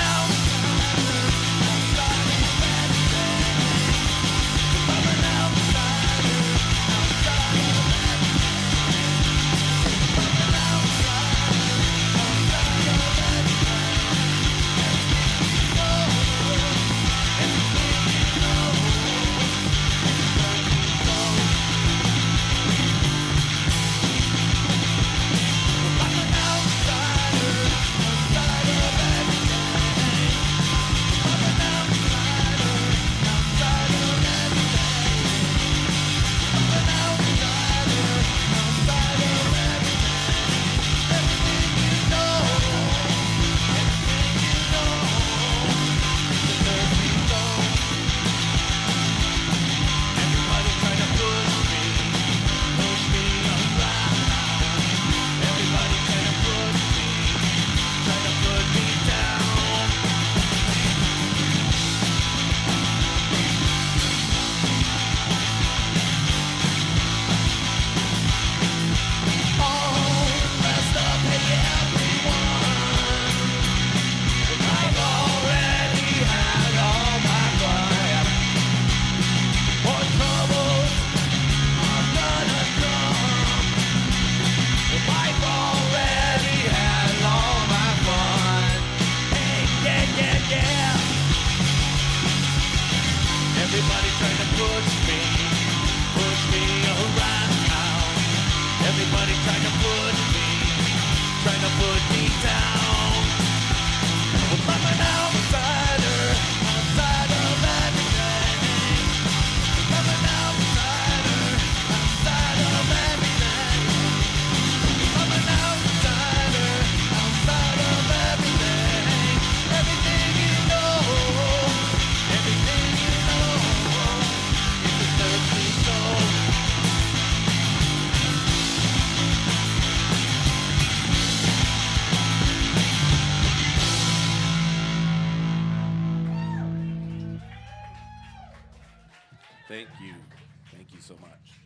Thank you so much.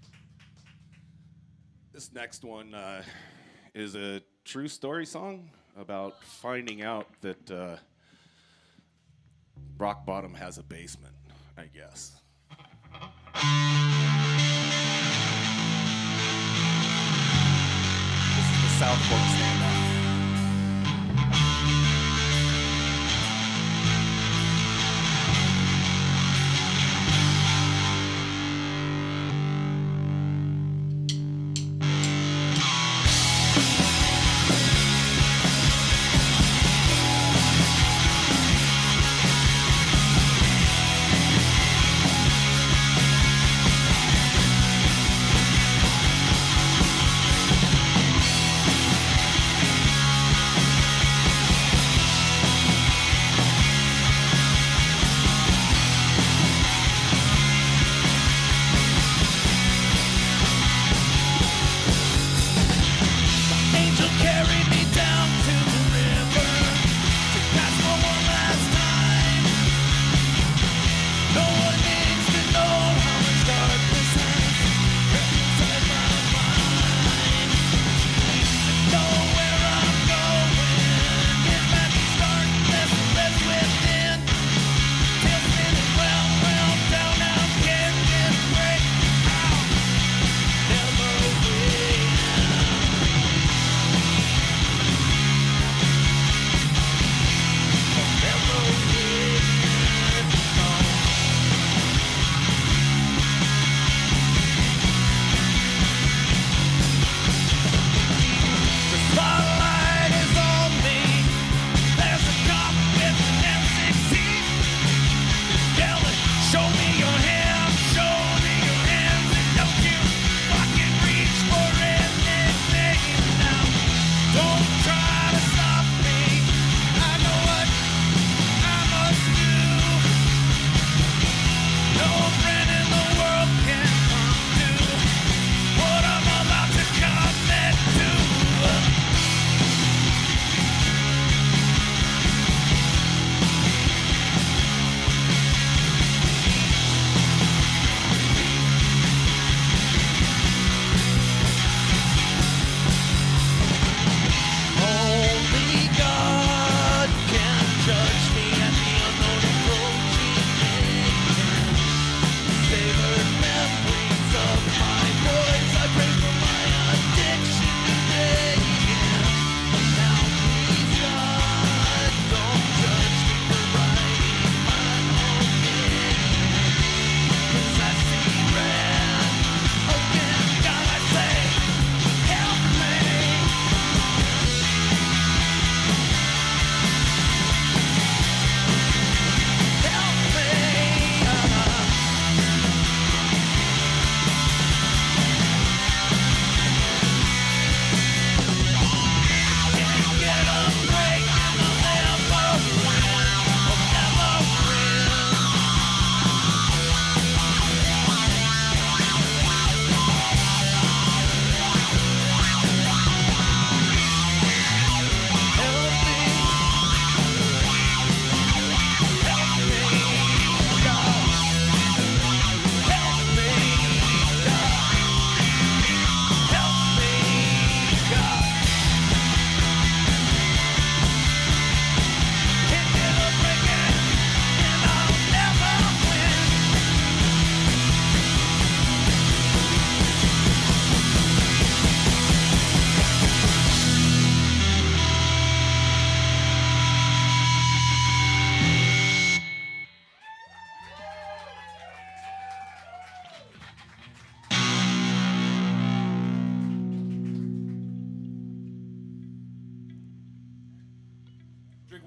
This next one is a true story song about finding out that rock bottom has a basement, I guess. This is the South Fork standoff.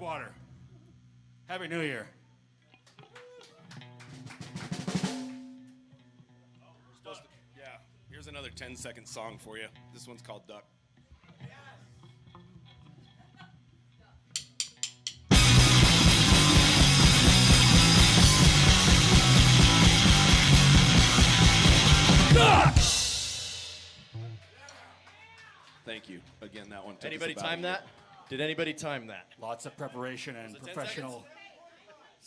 water. Happy New Year. Yeah, here's another 10-second song for you. This one's called Duck. Thank you. Again, that one took us Anybody about a time year. that? Did anybody time that? Lots of preparation and 10 professional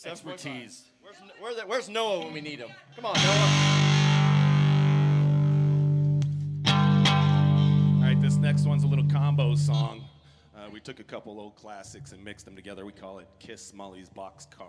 expertise. Where's Noah when we need him? Come on, Noah. All right, this next one's a little combo song. We took a couple old classics and mixed them together. We call it Kiss Molly's Boxcar.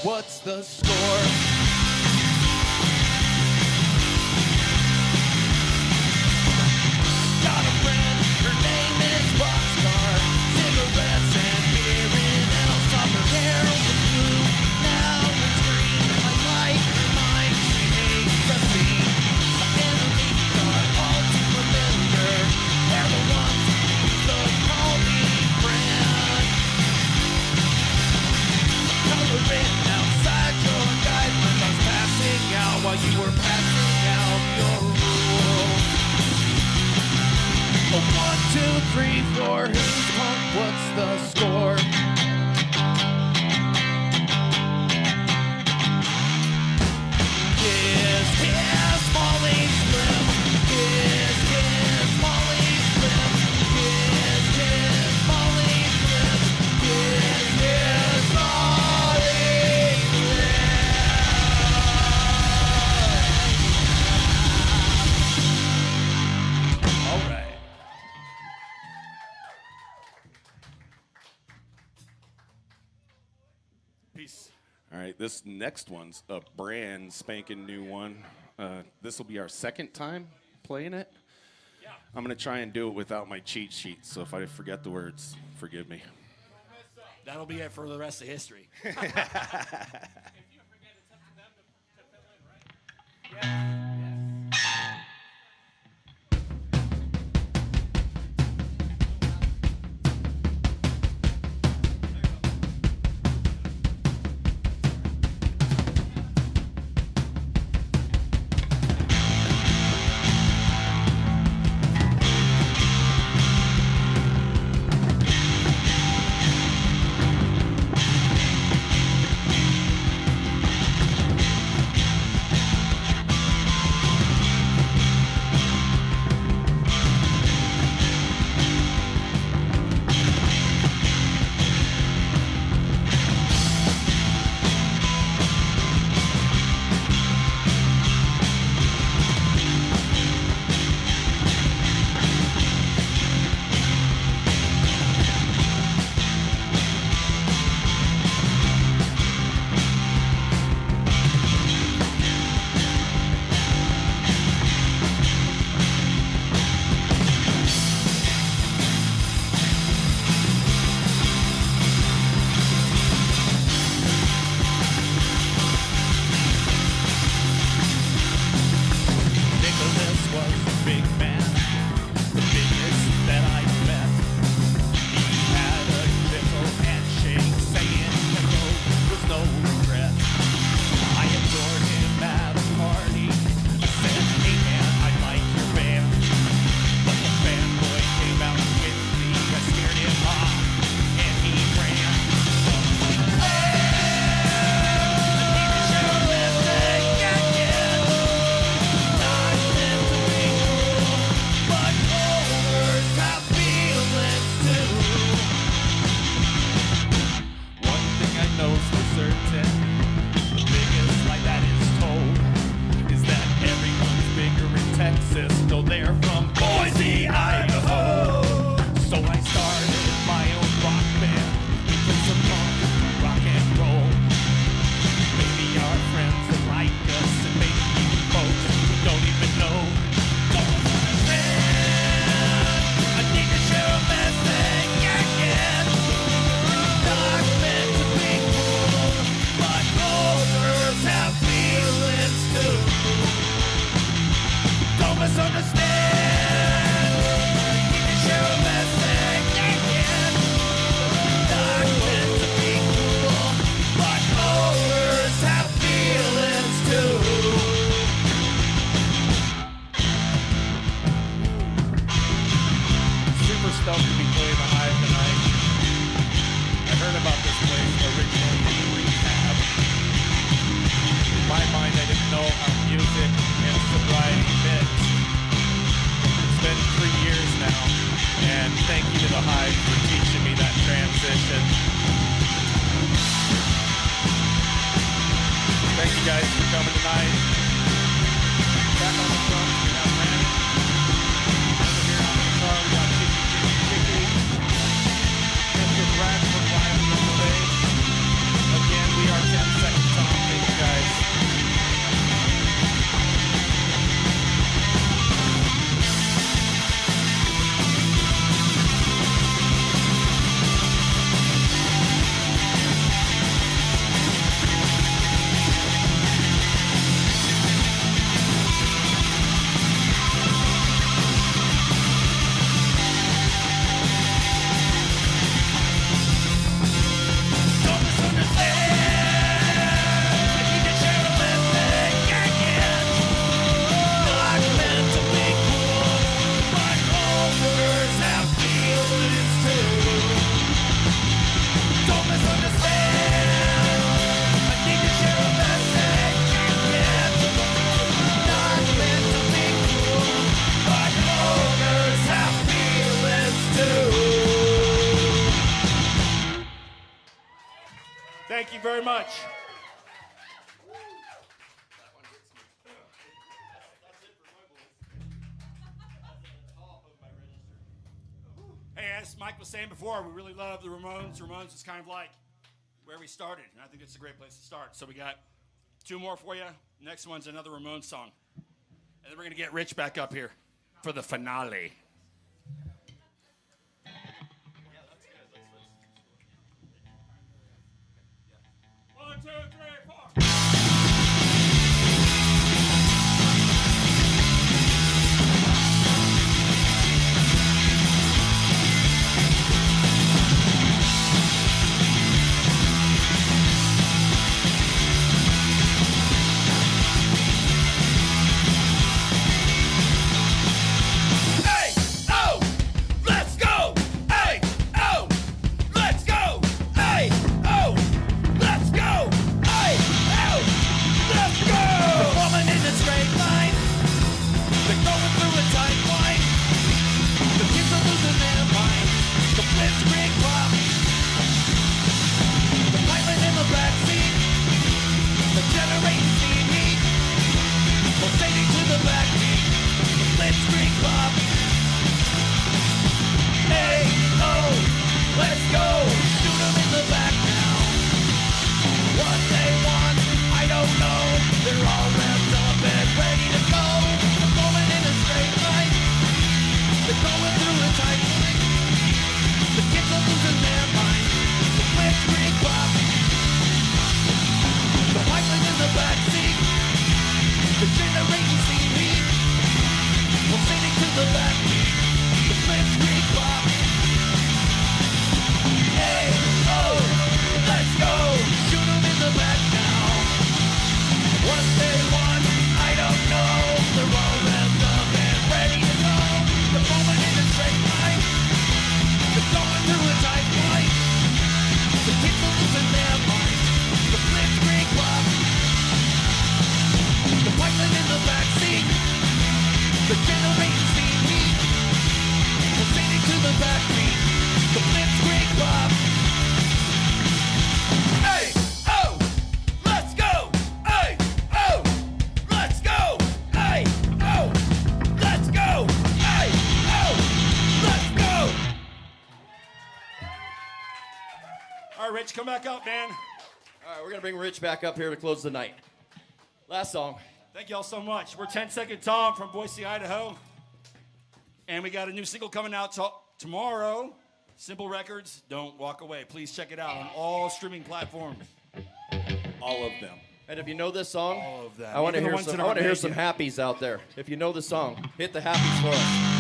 What's the score? Got a friend, her name is Boxcar. Cigarettes and beer and else off her hair was blue. Now it's green. I like her mind, she hates the scene. My enemies are all too familiar. They're the ones who use the call me friend. Color it outside your guidelines. I was passing out while you were passing out your rules. Oh, 1, 2, 3, 4. Who's punk? What's the score? Kiss, kiss, Molly's lips. Kiss, kiss, Molly's lips. Kiss, kiss, Molly's lips. Kiss, kiss, Molly's lips. All right. Peace. All right, this next one's a brand spanking new one. This will be our second time playing it. Yeah. I'm going to try and do it without my cheat sheet, so if I forget the words, forgive me. That'll be it for the rest of history. stoked to be playing the Hive tonight. I heard about this place originally in Rehab. In my mind, I didn't know how music and sobriety mixed. It's been 3 years now, and thank you to the Hive for teaching me that transition. Thank you guys for coming tonight. Back on the front, we have RANEY. Over here on the guitar, we got Chicky. Mr. Brad for violin on the bass. Again, we are 10 Seconds Tom. Thank you guys. Thank you very much. Hey, as Mike was saying before, we really love the Ramones. Ramones is kind of like where we started, and I think it's a great place to start. So we got 2 more for you. Next one's another Ramones song. And then we're going to get Rich back up here for the finale. One, two, three, four. Rich, come back up, man. All right, we're going to bring Rich back up here to close the night. Last song. Thank you all so much. We're 10 Second Tom from Boise, Idaho. And we got a new single coming out tomorrow. Simple Records, Don't Walk Away. Please check it out on all streaming platforms. All of them. And if you know this song, all of them. I want to hear some happies out there. If you know the song, hit the happies for us.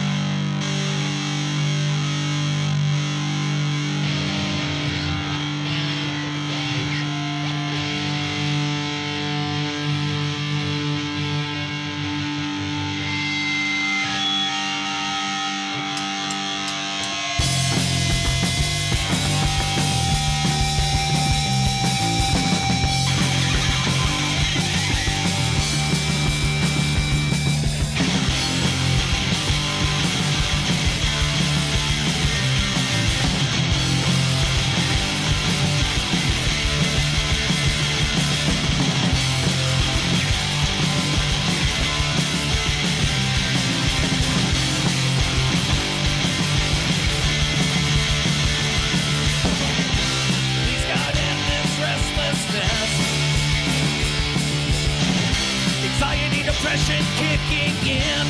kicking in.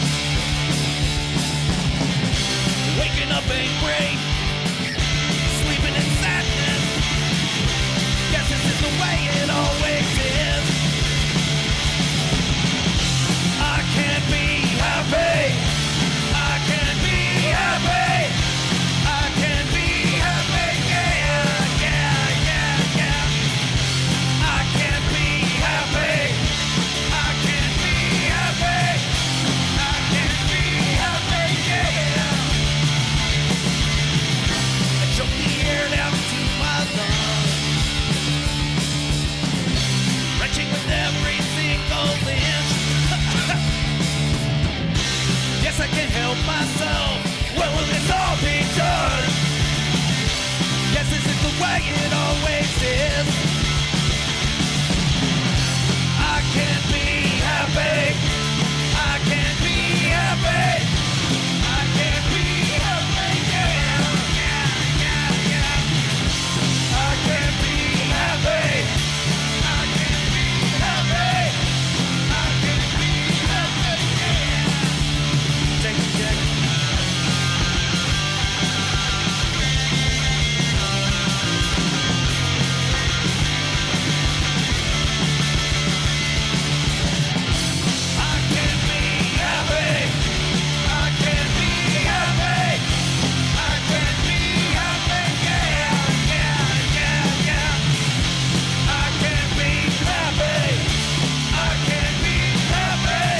Waking up angry, sleeping in sadness. Guess this is the way it always is. I can't be happy. I can't be happy. I can't be happy. Yeah, yeah, yeah, yeah. I can't be happy. I can't be happy. I can't be happy. Yeah. I choke the air down to my lungs, wrenching with every single inch. Yes, I can't help myself. When will this all be done? Yes, this is the way it always is. I can't be happy. I can't be happy. I can't be happy. Yeah, yeah, yeah, yeah. I can't be happy. I can't be happy. I can't be happy. Yeah. Take it, Jack. I can't be happy. I can't be happy. I can't be happy. Yeah, yeah, yeah, yeah. I can't be happy. I can't be happy.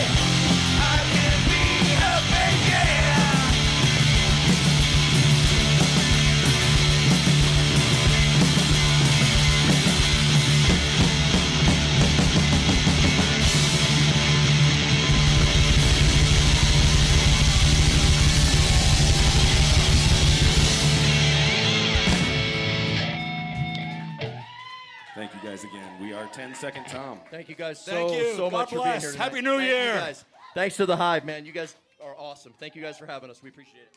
I can't be happy. Yeah. Thank you guys again. We are 10 Second Tom. Thank you guys Thank you. so God much for being bless. here tonight. Happy New Thank Year. You guys. Thanks to the Hive, man. You guys are awesome. Thank you guys for having us. We appreciate it.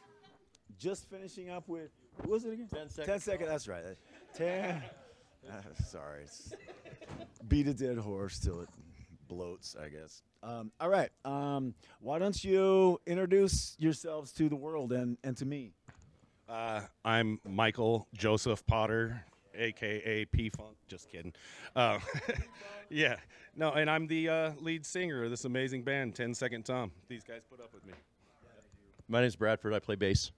Just finishing up with, what was it again? 10 seconds. 10 seconds, that's right. 10. Sorry. Beat a dead horse till it bloats, I guess. All right. Why don't you introduce yourselves to the world and to me? I'm Michael Joseph Potter, a.k.a. P-Funk. Just kidding. Yeah. No, and I'm the lead singer of this amazing band, 10 Second Tom. These guys put up with me. My name's Bradford. I play bass.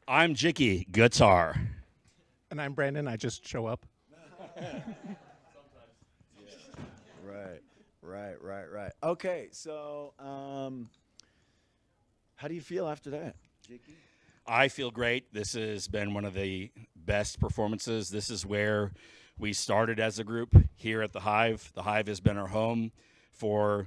I'm Jicky, guitar. And I'm Brandon. I just show up. Right. Okay, so how do you feel after that, Jakey? I feel great. This has been one of the best performances. This is where we started as a group here at the Hive. The Hive has been our home for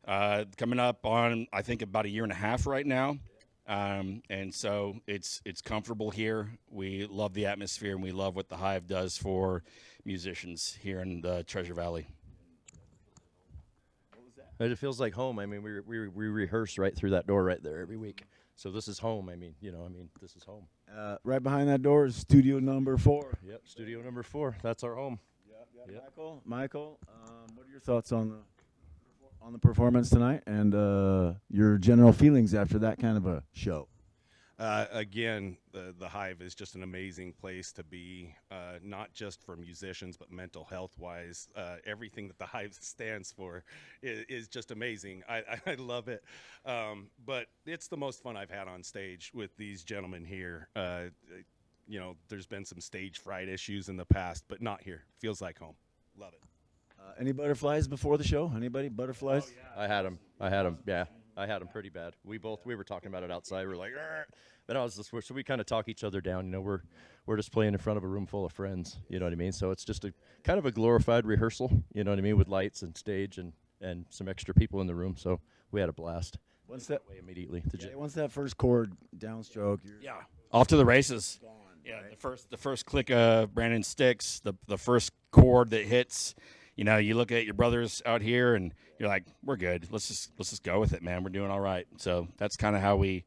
coming up on, I think, about a year and a half right now. And so it's comfortable here. We love the atmosphere, and we love what the Hive does for musicians here in the Treasure Valley. It feels like home. I mean, we rehearse right through that door right there every week. So this is home. I mean, this is home. Right behind that door is studio number 4. Yep, studio number 4. That's our home. Yep. Michael, what are your thoughts on the performance tonight and your general feelings after that kind of a show? Again, the Hive is just an amazing place to be, not just for musicians, but mental health-wise. Everything that the Hive stands for is just amazing. I love it. But it's the most fun I've had on stage with these gentlemen here. There's been some stage fright issues in the past, but not here. Feels like home. Love it. Any butterflies before the show? Anybody? Butterflies? Oh, yeah. I had them. Yeah, I had them pretty bad. We were talking about it outside. We were like, "Arr!" But I was just, so we kind of talk each other down. We're just playing in front of a room full of friends. You know what I mean? So it's just a kind of a glorified rehearsal. You know what I mean? With lights and stage and some extra people in the room. So we had a blast. Once that immediately. Once that first chord downstroke, you're off to the races. Gone, yeah, right? the first click of Brandon sticks, the first chord that hits. You look at your brothers out here, and you're like, we're good. Let's just go with it, man. We're doing all right. So that's kind of how we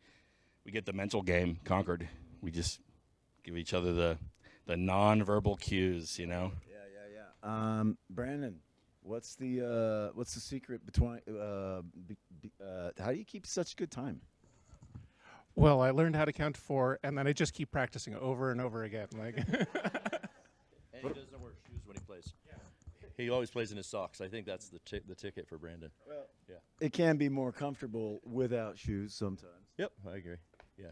get the mental game conquered. We just give each other the nonverbal cues, Yeah. Brandon, What's the secret between? How do you keep such good time? Well, I learned how to count to 4, and then I just keep practicing over and over again. Like, And he doesn't wear shoes when he plays. He always plays in his socks. I think that's the ticket for Brandon. Well, yeah. It can be more comfortable without shoes sometimes. Yep, I agree. Yeah.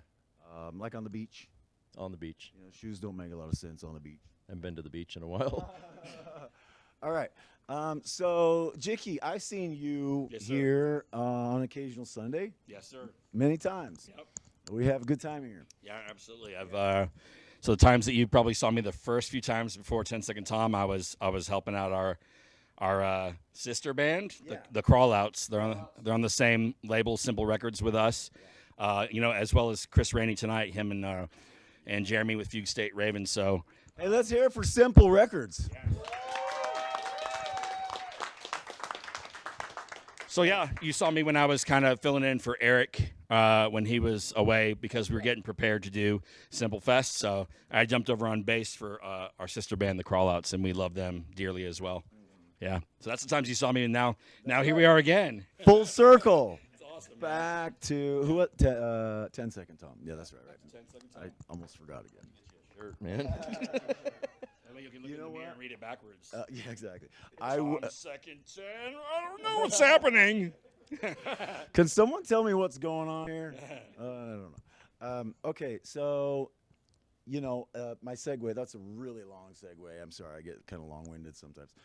Like on the beach. On the beach. You know, shoes don't make a lot of sense on the beach. I haven't been to the beach in a while. All right. So, Jicky, I've seen you here on occasional Sunday. Yes, sir. Many times. Yep. We have a good time here. Yeah, absolutely. I've so the times that you probably saw me the first few times before 10 Second Tom, I was helping out our sister band, the Crawlouts. They're on the same label, Simple Records, with us. As well as Chris RANEY tonight, him and Jeremy with Fugue State Ravens. So, hey, let's hear it for Simple Records. Yeah. So yeah, you saw me when I was kind of filling in for Eric when he was away because we were getting prepared to do Simple Fest. So I jumped over on bass for our sister band, the Crawlouts, and we love them dearly as well. Yeah. So that's the times you saw me, and now here we are again. Full circle. It's awesome. Back to who? 10 Second Tom. Yeah, that's right. 10 Second Tom. I almost forgot again. Shirt, man. You can look in the mirror and read it backwards. Yeah, exactly. Second 10. I don't know what's happening. Can someone tell me what's going on here? I don't know. Okay, so, my segue, that's a really long segue. I'm sorry, I get kind of long-winded sometimes.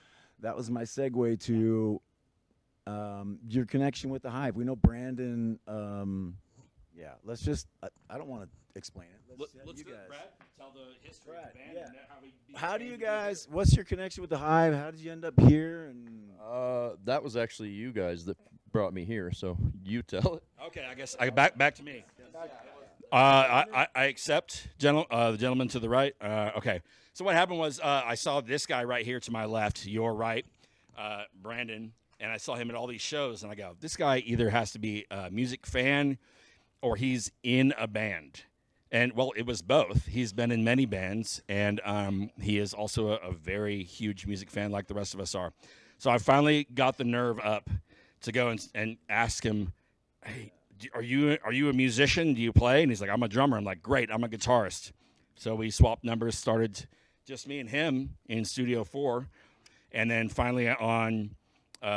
That was my segue to your connection with the Hive. We know Brandon. Let's just, I don't want to explain it. Let's you go, guys. Brad, tell the history of the band. Yeah. And how we How do became you who we guys, what's your connection with the Hive? How did you end up here? And That was actually you guys that brought me here, so you tell it. Okay, I guess back to me. I accept the gentleman to the right. Okay, so what happened was I saw this guy right here to my left, your right, Brandon, and I saw him at all these shows, and I go, this guy either has to be a music fan or he's in a band. And, well, it was both. He's been in many bands, and he is also a very huge music fan like the rest of us are. So I finally got the nerve up to go and ask him, hey, are you a musician? Do you play? And he's like, I'm a drummer. I'm like, great, I'm a guitarist. So we swapped numbers, started just me and him in Studio 4. And then finally on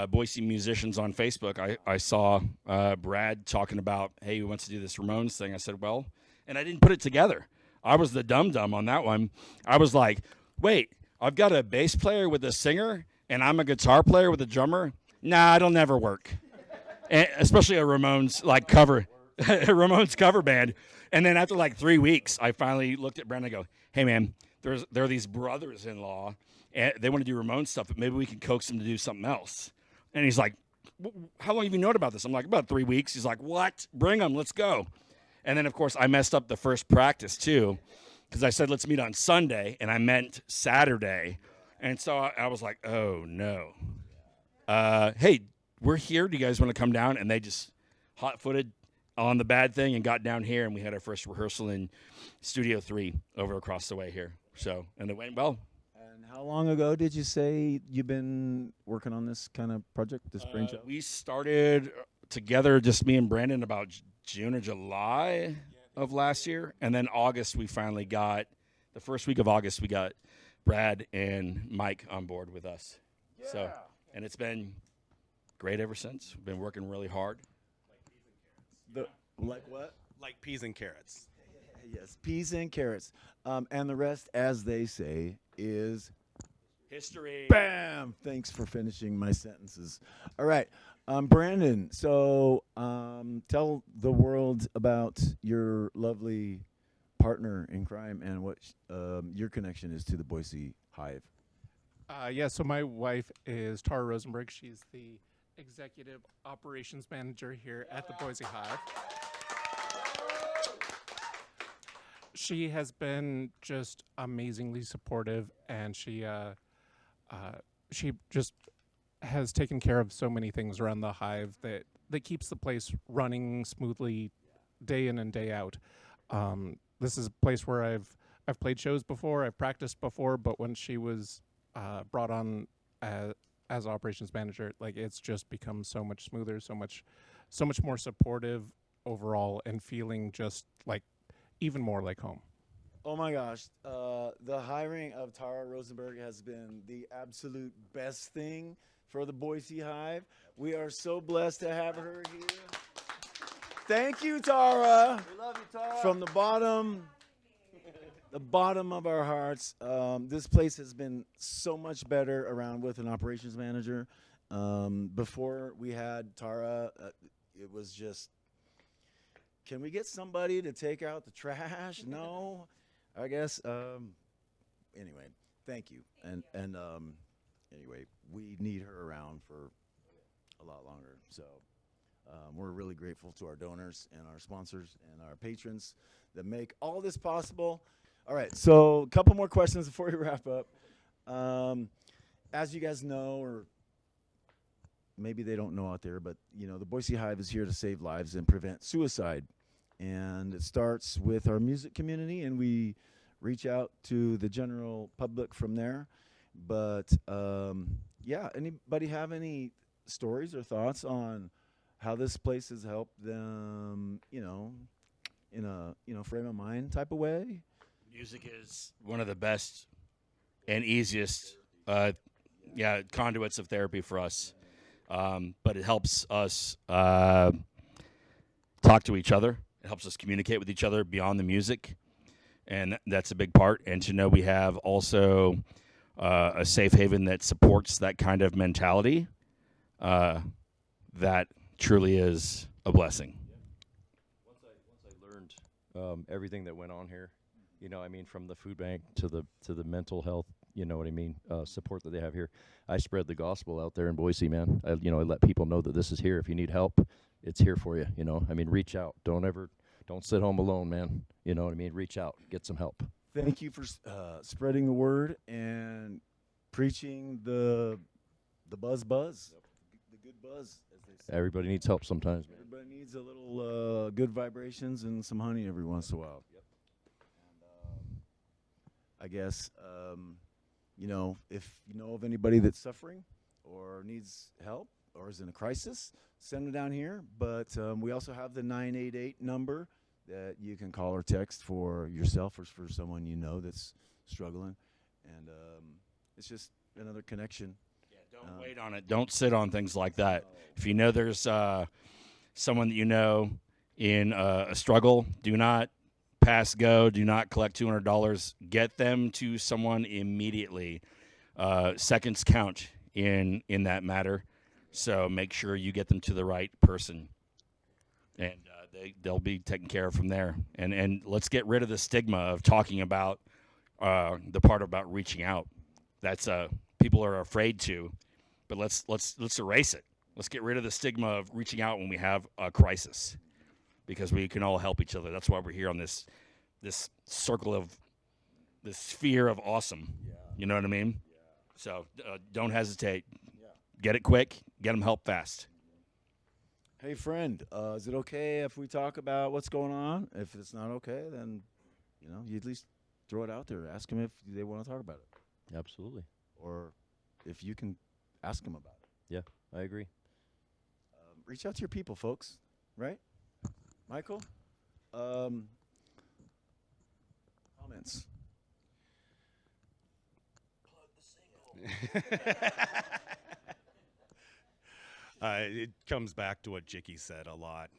Boise Musicians on Facebook, I saw Brad talking about, hey, he wants to do this Ramones thing. I said, well, and I didn't put it together. I was the dum-dum on that one. I was like, wait, I've got a bass player with a singer, and I'm a guitar player with a drummer? Nah, it'll never work. And especially a Ramones cover, Ramones cover band. And then after 3 weeks, I finally looked at Brandon and go, hey, man, there are these brothers-in-law, and they want to do Ramones stuff, but maybe we can coax them to do something else. And he's like, how long have you known about this? I'm like, about 3 weeks. He's like, what? Bring them. Let's go. And then, of course, I messed up the first practice, too, because I said, let's meet on Sunday, and I meant Saturday. And so I was like, oh, no. Hey, we're here. Do you guys want to come down? And they just hot-footed on the bad thing and got down here, and we had our first rehearsal in Studio 3 over across the way here. So, and it went well. And how long ago did you say you've been working on this kind of project, this brainchild? We started together, just me and Brandon, about June or July of last year. And then August, we finally got, the first week of August, we got Brad and Mike on board with us. Yeah. So, and it's been great ever since. We've been working really hard. Like what? Like peas and carrots. Yes, peas and carrots. And the rest, as they say, is history. Bam! Thanks for finishing my sentences. All right. Brandon, so tell the world about your lovely partner in crime and what your connection is to the Boise Hive. So my wife is Tara Rosenberg. She's the executive operations manager here at the Boise Hive. She has been just amazingly supportive, and she just has taken care of so many things around the Hive that keeps the place running smoothly day in and day out. This is a place where I've played shows before, I've practiced before, but when she was brought on as operations manager, like it's just become so much smoother, so much more supportive overall, and feeling just like even more like home. Oh my gosh, the hiring of Tara Rosenberg has been the absolute best thing for the Boise Hive. We are so blessed to have her here. Thank you, Tara. We love you, Tara. From the bottom of our hearts, this place has been so much better around with an operations manager. Before we had Tara, it was just, can we get somebody to take out the trash? No, I guess. Anyway, thank you. And anyway, we need her around for a lot longer. So we're really grateful to our donors and our sponsors and our patrons that make all this possible. All right, so a couple more questions before we wrap up. As you guys know, or maybe they don't know out there, but you know, the Boise Hive is here to save lives and prevent suicide. And it starts with our music community, and we reach out to the general public from there. But yeah, anybody have any stories or thoughts on how this place has helped them, you know, in a frame of mind type of way? Music is one of the best and easiest conduits of therapy for us. But it helps us talk to each other. It helps us communicate with each other beyond the music, and that's a big part. And to know we have also a safe haven that supports that kind of mentality, that truly is a blessing. Once I learned everything that went on here, you know, I mean, from the food bank to the mental health, you know what I mean, support that they have here. I spread the gospel out there in Boise, man. I let people know that this is here. If you need help, it's here for you. You know, I mean, reach out. Don't sit home alone, man. You know what I mean? Reach out, get some help. Thank you for spreading the word and preaching the buzz, the good buzz, as they say. Everybody needs help sometimes, man. Everybody needs a little good vibrations and some honey every once in a while. Yep. And I guess, you know, if you know of anybody that's suffering or needs help or is in a crisis, send them down here. But we also have the 988 number that you can call or text for yourself or for someone you know that's struggling. And it's just another connection. Yeah, don't wait on it. Don't sit on things like that. If you know there's someone that you know in a struggle, do not pass go. Do not collect $200. Get them to someone immediately. Seconds count in that matter. So make sure you get them to the right person, and they'll be taken care of from there. And let's get rid of the stigma of talking about the part about reaching out. That's people are afraid to, but let's erase it. Let's get rid of the stigma of reaching out when we have a crisis, because we can all help each other. That's why we're here on this circle of this sphere of awesome. Yeah. You know what I mean? Yeah. So don't hesitate. Yeah. Get it quick. Get them help fast. Hey, friend, is it okay if we talk about what's going on? If it's not okay, then, you know, you at least throw it out there. Ask them if they want to talk about it. Absolutely. Or if you can ask them about it. Yeah, I agree. Reach out to your people, folks. Right? Michael? Comments? It comes back to what Jicky said a lot.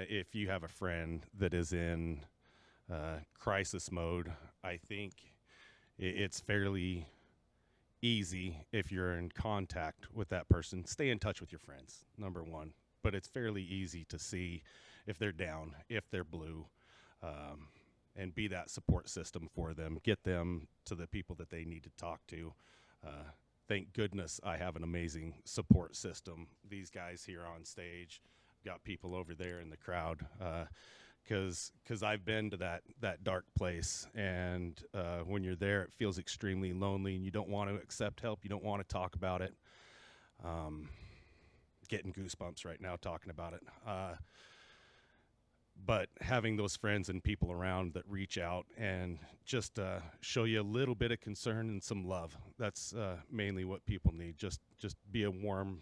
If you have a friend that is in crisis mode, I think it's fairly easy, if you're in contact with that person, stay in touch with your friends, number one. But it's fairly easy to see if they're down, if they're blue, and be that support system for them. Get them to the people that they need to talk to. Thank goodness I have an amazing support system. These guys here on stage, got people over there in the crowd, because I've been to that dark place, and when you're there, it feels extremely lonely, and you don't want to accept help. You don't want to talk about it. Getting goosebumps right now talking about it. but having those friends and people around that reach out and just show you a little bit of concern and some love. That's mainly what people need. Just be a warm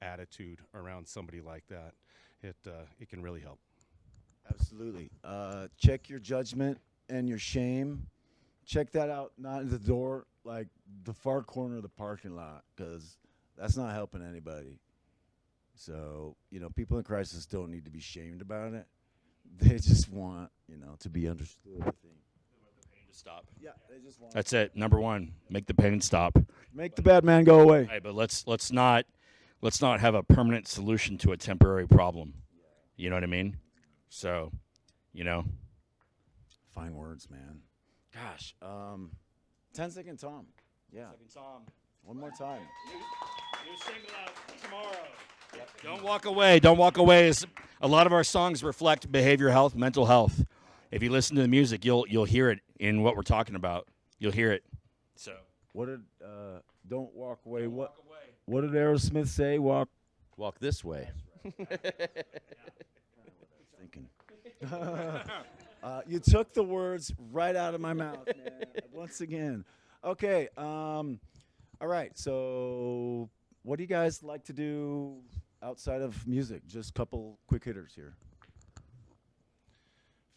attitude around somebody like that. It can really help. Absolutely. Check your judgment and your shame. Check that out, not in the door, like the far corner of the parking lot, because that's not helping anybody. So, people in crisis don't need to be shamed about it. They just want, to be understood, I think. To stop. Yeah, they just want. That's it. Number one, make the pain stop. Make the bad man go away. Right, but let's not have a permanent solution to a temporary problem. You know what I mean? So, Fine words, man. Gosh. 10-second Tom. Yeah. Second Tom. One more time. New single out tomorrow. Yep. Don't walk away. Don't walk away. A lot of our songs reflect behavioral health, mental health. If you listen to the music, you'll hear it in what we're talking about. You'll hear it. So. What did Don't Walk Away? Don't what walk away. What did Aerosmith say? Walk this way. thinking. You took the words right out of my mouth, man. Once again. Okay. All right. So, what do you guys like to do outside of music? Just a couple quick hitters here.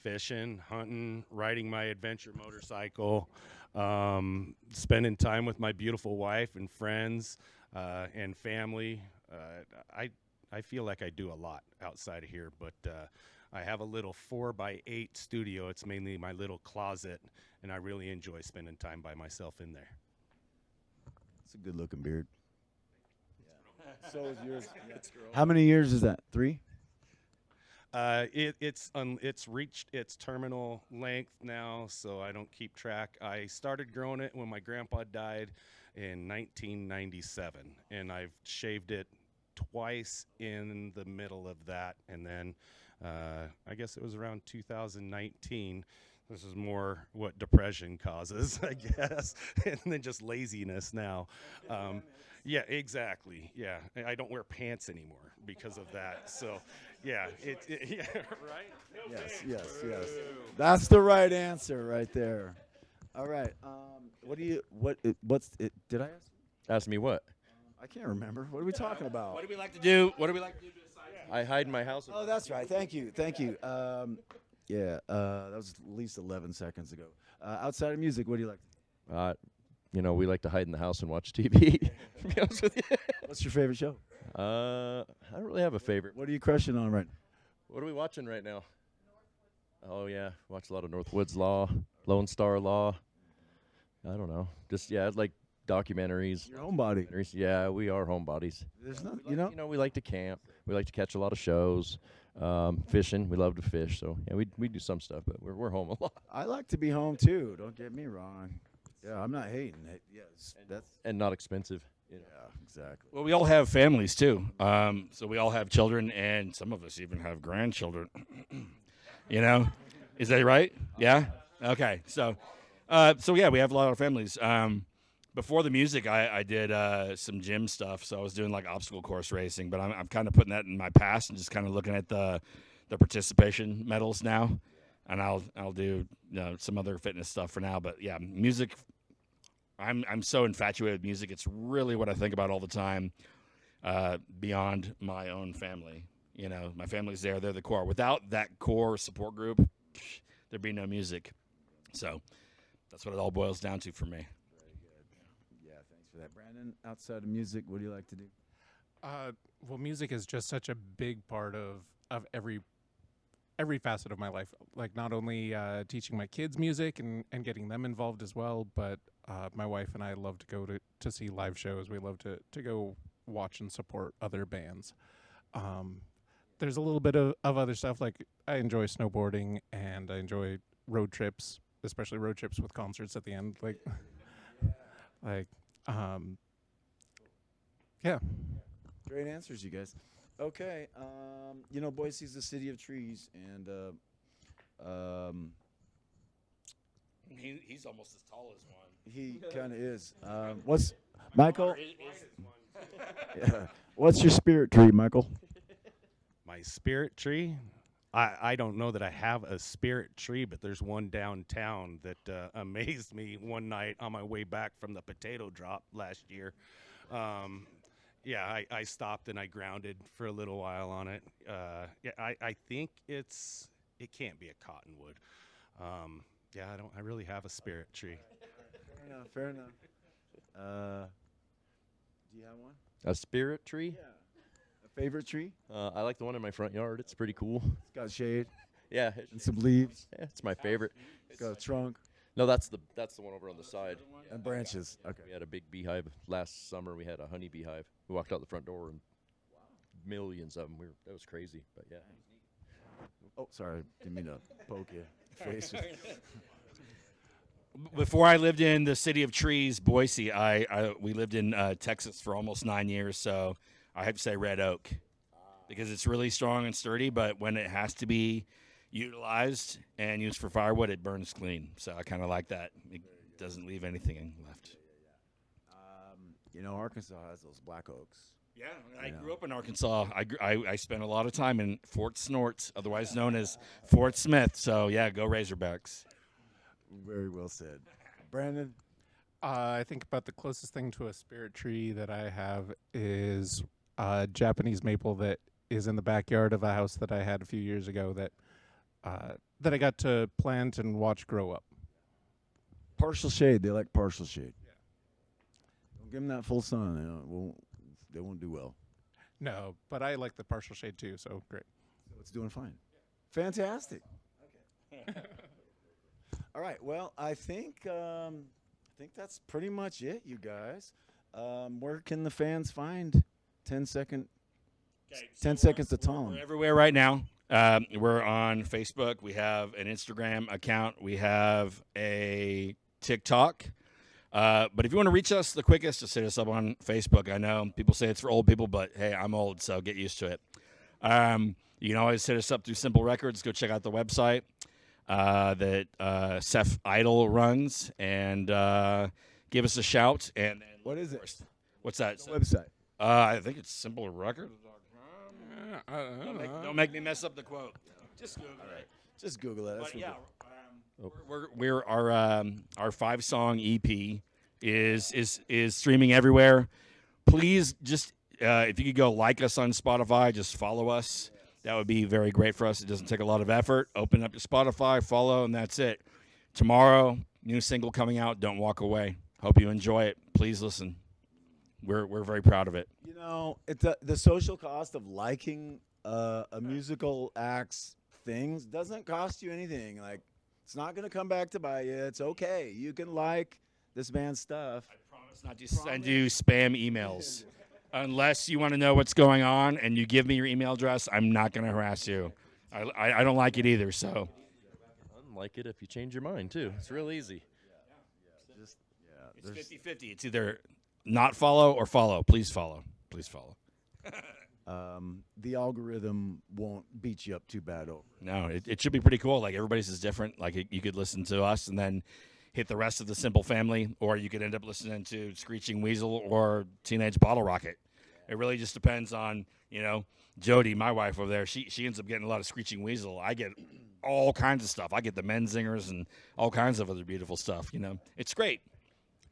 Fishing, hunting, riding my adventure motorcycle, spending time with my beautiful wife and friends and family. I feel like I do a lot outside of here, but I have a little 4x8 studio. It's mainly my little closet, and I really enjoy spending time by myself in there. It's a good-looking beard. Yeah. So is yours. Yeah. How many years is that? 3? It's reached its terminal length now, so I don't keep track. I started growing it when my grandpa died in 1997, and I've shaved it twice in the middle of that, and then I guess it was around 2019. This is more what depression causes, I guess, and then just laziness now. Yeah, exactly. Yeah, I don't wear pants anymore because of that. So, yeah, yeah, right. Yes. That's the right answer right there. All right. What's it? Did I ask? Ask me what? I can't remember. What are we talking about? What do we like to do? I hide in my house. Oh, that's right. Thank you. Yeah, that was at least 11 seconds ago. Outside of music, what do you like? We like to hide in the house and watch TV. To be honest with you. What's your favorite show? I don't really have a favorite. What are you crushing on right now? What are we watching right now? Oh yeah, watch a lot of Northwoods Law, Lone Star Law. I don't know. Just like documentaries. You're homebody. Yeah, we are homebodies. There's not, we like to camp. We like to catch a lot of shows. Fishing, we love to fish. So yeah, we do some stuff, but we're home a lot. I like to be home too. Don't get me wrong. Yeah, I'm not hating it. Yes, and not expensive. Yeah, exactly. Well, we all have families too. So we all have children, and some of us even have grandchildren. Is that right? Yeah. Okay. So yeah, we have a lot of families. Before the music, I did some gym stuff. So I was doing like obstacle course racing, but I'm kind of putting that in my past and just kind of looking at the participation medals now, and I'll do some other fitness stuff for now. But yeah, music. I'm so infatuated with music. It's really what I think about all the time. Beyond my own family, my family's there. They're the core. Without that core support group, there'd be no music. So that's what it all boils down to for me. Very good. Yeah, thanks for that, Brandon. Outside of music, what do you like to do? Well, music is just such a big part of every facet of my life. Like not only teaching my kids music and getting them involved as well, but my wife and I love to go to see live shows. We love to go watch and support other bands. There's a little bit of other stuff, like I enjoy snowboarding and I enjoy road trips, especially road trips with concerts at the end. Yeah. Great answers, you guys. Okay, Boise's the city of trees, and he's almost as tall as one. he kind of is. What's Michael? Yeah. What's your spirit tree, Michael? My spirit tree, I don't know that I have a spirit tree, but there's one downtown that amazed me one night on my way back from the potato drop last year. Yeah, I stopped and I grounded for a little while on it. Yeah, I think it can't be a cottonwood. Yeah, I really have a spirit tree. Fair enough. Do you have one? A spirit tree? Yeah. A favorite tree? I like the one in my front yard. It's pretty cool. It's got shade Yeah, and some leaves. yeah, it's my favorite. It's got a trunk No, that's the one over on the side. and branches. Okay. We had a big beehive last summer. We had a honey beehive. We walked out the front door and millions of them. That was crazy, but yeah. Oh, sorry. Didn't mean to poke you in the face. Before I lived in the city of trees, Boise, we lived in Texas for almost 9 years, so I have to say red oak because it's really strong and sturdy, but when it has to be utilized and used for firewood, it burns clean. So I kind of like that. It doesn't leave anything left. Arkansas has those black oaks. Yeah, I grew up in Arkansas. I spent a lot of time in Fort Snort, otherwise known as Fort Smith. So, yeah, go Razorbacks. Very well said. Brandon? I think about the closest thing to a spirit tree that I have is a Japanese maple that is in the backyard of a house that I had a few years ago that I got to plant and watch grow up. Partial shade. They like partial shade. Yeah. Don't give them that full sun. They won't do well. No, but I like the partial shade too, so great. So it's doing fine. Fantastic. Okay. All right. Well, I think that's pretty much it, you guys. Where can the fans find 10 seconds to Tom? We're everywhere right now. We're on Facebook. We have an Instagram account. We have a TikTok. But if you want to reach us the quickest, just hit us up on Facebook. I know people say it's for old people, but hey, I'm old, so get used to it. You can always hit us up through Simple Records. Go check out the website that Seth Idol runs, and give us a shout. And what is it? What's that? The website. I think it's simplerecords.com. Don't make me mess up the quote. Just Google it. Just Google it. That's But yeah, we're our 5-song EP is streaming everywhere. Please just if you could go like us on Spotify, just follow us. That would be very great for us. It doesn't take a lot of effort. Open up your Spotify, follow, and that's it. Tomorrow, new single coming out. Don't walk away. Hope you enjoy it. Please listen. We're very proud of it. The social cost of liking a musical act's things doesn't cost you anything. Like, it's not going to come back to bite you. It's okay. You can like this band's stuff. I promise not to send you spam emails. Unless you want to know what's going on and you give me your email address, I'm not going to harass you. I don't like it either, so. Unlike it if you change your mind, too. It's real easy. It's 50-50. It's either not follow or follow. Please follow. Please follow. The algorithm won't beat you up too bad over. No, it should be pretty cool. Like, everybody's is different. Like, you could listen to us and then hit the rest of the Simple family, or you could end up listening to Screeching Weasel or Teenage Bottle Rocket. It really just depends on, Jody, my wife over there. She ends up getting a lot of Screeching Weasel. I get all kinds of stuff. I get the Menzingers and all kinds of other beautiful stuff. It's great.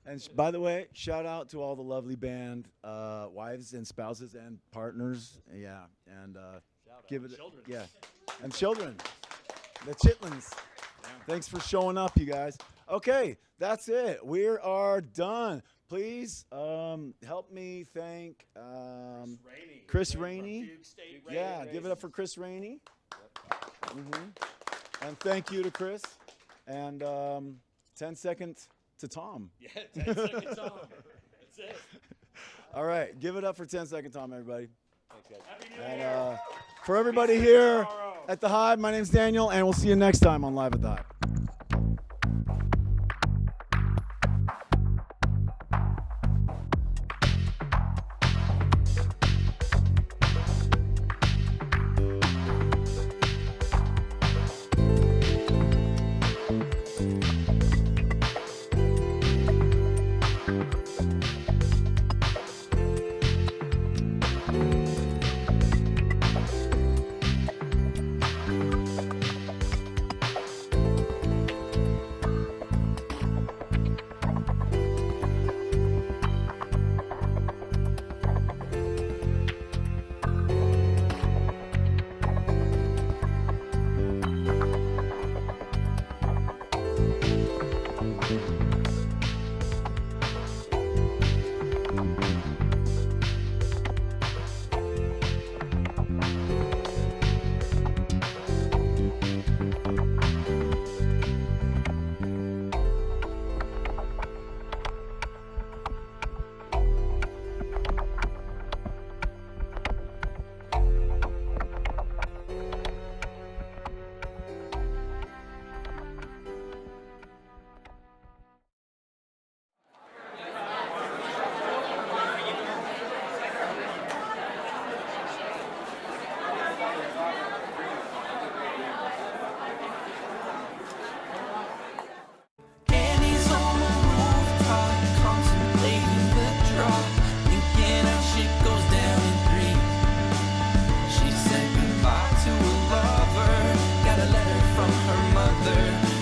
And by the way, shout out to all the lovely band wives and spouses and partners. Yeah, and give it children. Yeah, and children, the Chitlins. Yeah. Thanks for showing up, you guys. Okay, that's it. We are done. Please help me thank Chris Rainey. Yeah, give it up for Chris Rainey. And thank you to Chris. And 10 seconds to Tom. Yeah, 10 seconds Tom. That's it. All right, give it up for 10 second Tom, everybody. Thanks, guys. Happy New And Year. for everybody here at the Hive, my name's Daniel, and we'll see you next time on Live at the Hive. Annie's on the rooftop, contemplating the drop, thinking how shit goes down in 3. She said goodbye to a lover, got a letter from her mother.